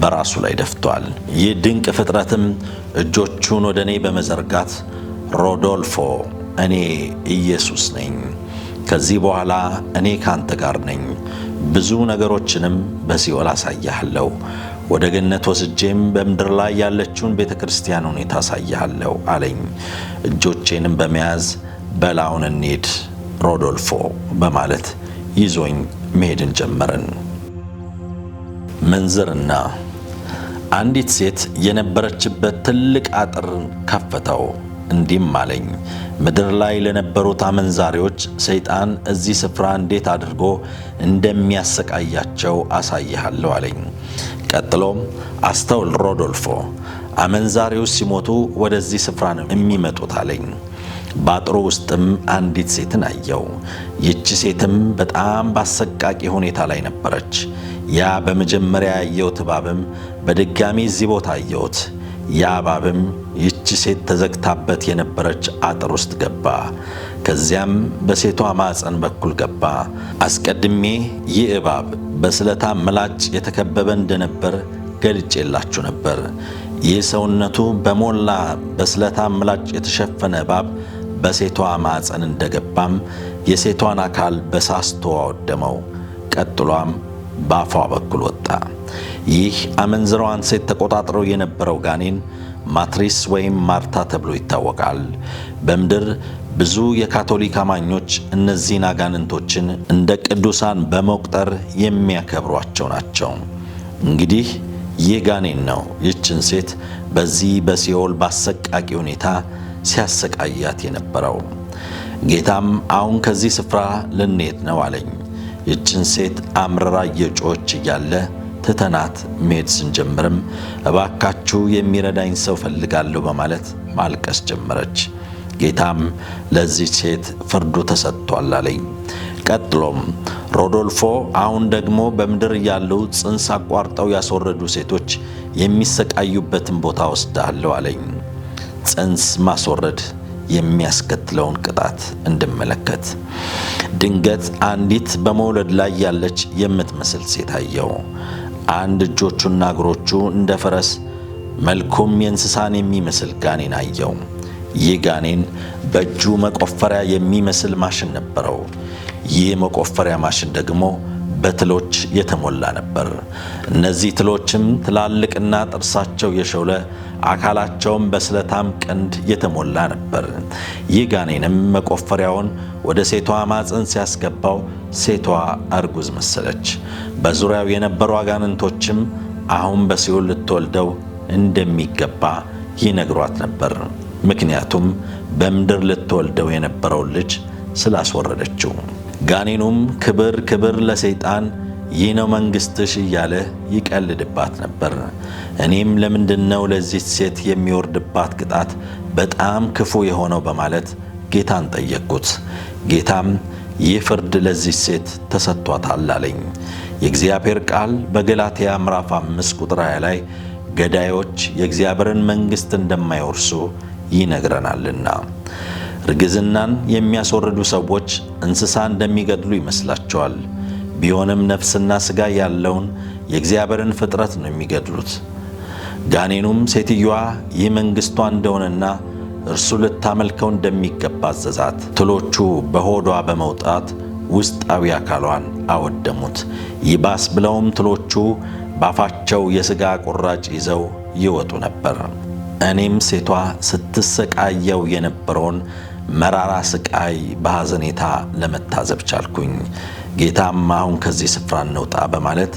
በራሱ ላይ ደፍቷል። ይህ ድንቅ ፍጥረትም እጆቹን ወደ እኔ በመዘርጋት ሮዶልፎ፣ እኔ ኢየሱስ ነኝ። ከዚህ በኋላ እኔ ካንተ ጋር ነኝ። ብዙ ነገሮችንም በሲኦል አሳያለሁ። ወደ ገነት ወስጄም በምድር ላይ ያለችውን ቤተ ክርስቲያን ሁኔታ አሳያለሁ አለኝ። እጆቼንም በመያዝ በላውን እንሂድ ሮዶልፎ በማለት ይዞኝ መሄድን ጀመርን። ምንዝርና አንዲት ሴት የነበረችበት ትልቅ አጥር ከፈተው። እንዲህም አለኝ፣ ምድር ላይ ለነበሩት አመንዛሪዎች ሰይጣን እዚህ ስፍራ እንዴት አድርጎ እንደሚያሰቃያቸው አሳይሃለሁ አለኝ። ቀጥሎም አስተውል ሮዶልፎ፣ አመንዛሪዎች ሲሞቱ ወደዚህ ስፍራ ነው የሚመጡት አለኝ። በአጥሩ ውስጥም አንዲት ሴትን አየው። ይህች ሴትም በጣም በአሰቃቂ ሁኔታ ላይ ነበረች። ያ በመጀመሪያ ያየሁት እባብም በድጋሚ እዚህ ቦታ አየሁት። ያ እባብም ይህች ሴት ተዘግታበት የነበረች አጥር ውስጥ ገባ። ከዚያም በሴቷ ማዕፀን በኩል ገባ። አስቀድሜ ይህ እባብ በስለታም ምላጭ የተከበበ እንደነበር ገልጬላችሁ ነበር። ይህ ሰውነቱ በሞላ በስለታም ምላጭ የተሸፈነ እባብ በሴቷ ማዕፀን እንደገባም የሴቷን አካል በሳስቶ አወደመው። ቀጥሏም በአፏ በኩል ወጣ። ይህ አመንዝራዋን ሴት ተቆጣጥረው የነበረው ጋኔን ማትሪስ ወይም ማርታ ተብሎ ይታወቃል። በምድር ብዙ የካቶሊክ አማኞች እነዚህን አጋንንቶችን እንደ ቅዱሳን በመቁጠር የሚያከብሯቸው ናቸው። እንግዲህ ይህ ጋኔን ነው ይህችን ሴት በዚህ በሲኦል ባሰቃቂ ሁኔታ ሲያሰቃያት የነበረው። ጌታም አሁን ከዚህ ስፍራ ልንሄድ ነው አለኝ። ይህችን ሴት አምርራ እየጮኸች እያለ ትተናት መሄድ ስንጀምርም እባካችሁ የሚረዳኝ ሰው ፈልጋለሁ በማለት ማልቀስ ጀመረች። ጌታም ለዚህ ሴት ፍርዱ ተሰጥቷል አለኝ። ቀጥሎም ሮዶልፎ፣ አሁን ደግሞ በምድር ያሉ ጽንስ አቋርጠው ያስወረዱ ሴቶች የሚሰቃዩበትን ቦታ ወስዳለሁ አለኝ። ጽንስ ማስወረድ የሚያስከትለውን ቅጣት እንድመለከት ድንገት አንዲት በመውለድ ላይ ያለች የምትመስል ሴት አየው። አንድ እጆቹና እግሮቹ እንደ ፈረስ መልኩም የእንስሳን የሚመስል ጋኔን አየው። ይህ ጋኔን በእጁ መቆፈሪያ የሚመስል ማሽን ነበረው። ይህ መቆፈሪያ ማሽን ደግሞ በትሎች የተሞላ ነበር። እነዚህ ትሎችም ትላልቅና ጥርሳቸው የሾለ አካላቸውም በስለታም ቀንድ የተሞላ ነበር። ይህ ጋኔንም መቆፈሪያውን ወደ ሴቷ ማፀን ሲያስገባው ሴቷ እርጉዝ መሰለች። በዙሪያው የነበሩ አጋንንቶችም አሁን በሲኦል ልትወልደው እንደሚገባ ይነግሯት ነበር። ምክንያቱም በምድር ልትወልደው የነበረውን ልጅ ስላስወረደችው። ጋኔኑም ክብር ክብር ለሰይጣን፣ ይህ ነው መንግሥትሽ እያለ ይቀልድባት ነበር። እኔም ለምንድነው ለዚህ ሴት የሚወርድባት ቅጣት በጣም ክፉ የሆነው በማለት ጌታን ጠየቅኩት። ጌታም ይህ ፍርድ ለዚህ ሴት ተሰጥቷታል አለኝ። የእግዚአብሔር ቃል በገላትያ ምዕራፍ 5 ቁጥር 20 ላይ ገዳዮች የእግዚአብሔርን መንግሥት እንደማይወርሱ ይነግረናልና። እርግዝናን የሚያስወርዱ ሰዎች እንስሳ እንደሚገድሉ ይመስላቸዋል። ቢሆንም ነፍስና ሥጋ ያለውን የእግዚአብሔርን ፍጥረት ነው የሚገድሉት። ጋኔኑም ሴትዮዋ ይህ መንግሥቷ እንደሆነና እርሱ ልታመልከው እንደሚገባ አዘዛት። ትሎቹ በሆዷ በመውጣት ውስጣዊ አካሏን አወደሙት። ይባስ ብለውም ትሎቹ ባፋቸው የሥጋ ቁራጭ ይዘው ይወጡ ነበር። እኔም ሴቷ ስትሰቃየው የነበረውን መራራ ስቃይ በሐዘኔታ ለመታዘብ ቻልኩኝ። ጌታም አሁን ከዚህ ስፍራ እንውጣ በማለት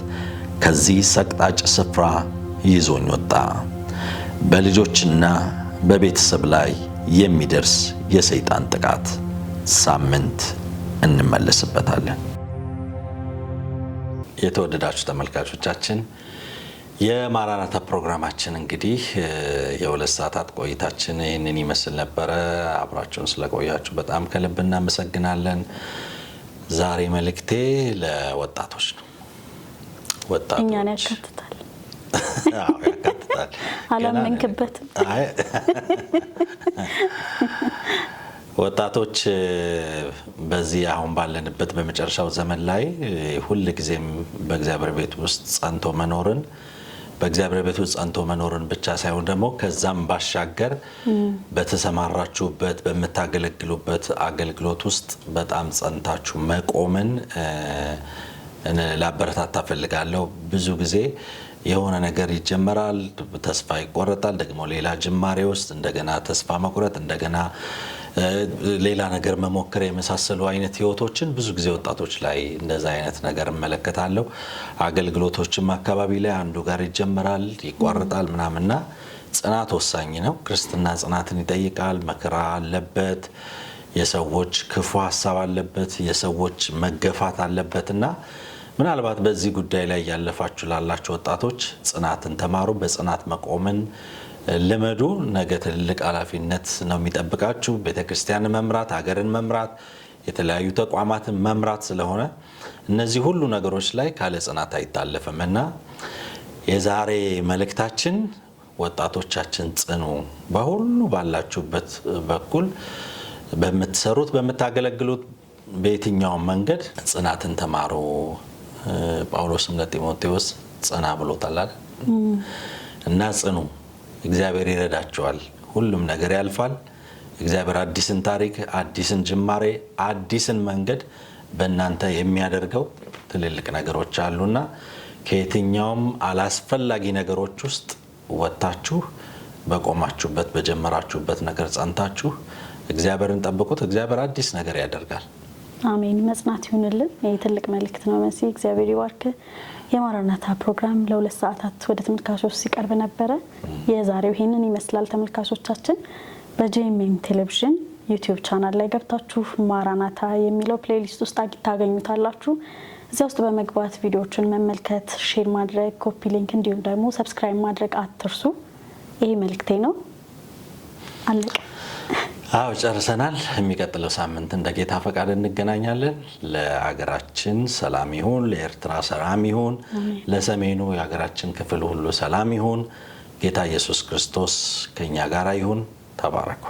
ከዚህ ሰቅጣጭ ስፍራ ይዞኝ ወጣ። በልጆችና በቤተሰብ ላይ የሚደርስ የሰይጣን ጥቃት ሳምንት እንመለስበታለን። የተወደዳችሁ ተመልካቾቻችን የማራናታ ፕሮግራማችን እንግዲህ የሁለት ሰዓታት ቆይታችን ይህንን ይመስል ነበረ። አብራችሁን ስለቆያችሁ በጣም ከልብ እናመሰግናለን። ዛሬ መልእክቴ ለወጣቶች ነው። ወጣቶች እኛን ያካትታል። አዎ ያካትታል። አላመንክበትም። ወጣቶች በዚህ አሁን ባለንበት በመጨረሻው ዘመን ላይ ሁል ጊዜም በእግዚአብሔር ቤት ውስጥ ጸንቶ መኖርን በእግዚአብሔር ቤት ውስጥ ጸንቶ መኖርን ብቻ ሳይሆን ደግሞ ከዛም ባሻገር በተሰማራችሁበት በምታገለግሉበት አገልግሎት ውስጥ በጣም ጸንታችሁ መቆምን ላበረታታ ፈልጋለሁ። ብዙ ጊዜ የሆነ ነገር ይጀመራል፣ ተስፋ ይቆረጣል፣ ደግሞ ሌላ ጅማሬ ውስጥ እንደገና ተስፋ መቁረጥ፣ እንደገና ሌላ ነገር መሞከር የመሳሰሉ አይነት ህይወቶችን ብዙ ጊዜ ወጣቶች ላይ እንደዛ አይነት ነገር እመለከታለሁ። አገልግሎቶችም አካባቢ ላይ አንዱ ጋር ይጀመራል፣ ይቋረጣል ምናምንና ጽናት ወሳኝ ነው። ክርስትና ጽናትን ይጠይቃል። መከራ አለበት፣ የሰዎች ክፉ ሀሳብ አለበት፣ የሰዎች መገፋት አለበትና ምናልባት በዚህ ጉዳይ ላይ ያለፋችሁ ላላችሁ ወጣቶች ጽናትን ተማሩ፣ በጽናት መቆምን ልመዱ። ነገ ትልቅ ኃላፊነት ነው የሚጠብቃችሁ። ቤተክርስቲያንን መምራት፣ ሀገርን መምራት፣ የተለያዩ ተቋማትን መምራት ስለሆነ እነዚህ ሁሉ ነገሮች ላይ ካለ ጽናት አይታለፍም እና የዛሬ መልእክታችን ወጣቶቻችን ጽኑ፣ በሁሉ ባላችሁበት በኩል በምትሰሩት በምታገለግሉት በየትኛውም መንገድ ጽናትን ተማሩ። ጳውሎስም ለጢሞቴዎስ ጽና ብሎታል እና ጽኑ፣ እግዚአብሔር ይረዳችኋል። ሁሉም ነገር ያልፋል። እግዚአብሔር አዲስን ታሪክ፣ አዲስን ጅማሬ፣ አዲስን መንገድ በእናንተ የሚያደርገው ትልልቅ ነገሮች አሉና ከየትኛውም አላስፈላጊ ነገሮች ውስጥ ወጥታችሁ በቆማችሁበት በጀመራችሁበት ነገር ጸንታችሁ እግዚአብሔርን ጠብቁት። እግዚአብሔር አዲስ ነገር ያደርጋል። አሜን። መጽናት ይሁንልን። ይህ ትልቅ መልእክት ነው። መሲ እግዚአብሔር ይባርክ። የማራናታ ፕሮግራም ለ2 ሰዓታት ወደ ተመልካቾች ሲቀርብ ነበረ። የዛሬው ይሄንን ይመስላል። ተመልካቾቻችን በጄኤምኤም ቴሌቪዥን ዩቲዩብ ቻናል ላይ ገብታችሁ ማራናታ የሚለው ፕሌሊስት ውስጥ ታገኙታላችሁ። እዚያ ውስጥ በመግባት ቪዲዮዎችን መመልከት፣ ሼር ማድረግ፣ ኮፒ ሊንክ እንዲሁም ደግሞ ሰብስክራይብ ማድረግ አትርሱ። ይሄ መልእክቴ ነው። አለቀ። አዎ ጨርሰናል። የሚቀጥለው ሳምንት እንደ ጌታ ፈቃድ እንገናኛለን። ለሀገራችን ሰላም ይሁን፣ ለኤርትራ ሰላም ይሁን፣ ለሰሜኑ የሀገራችን ክፍል ሁሉ ሰላም ይሁን። ጌታ ኢየሱስ ክርስቶስ ከኛ ጋር ይሁን። ተባረኩ።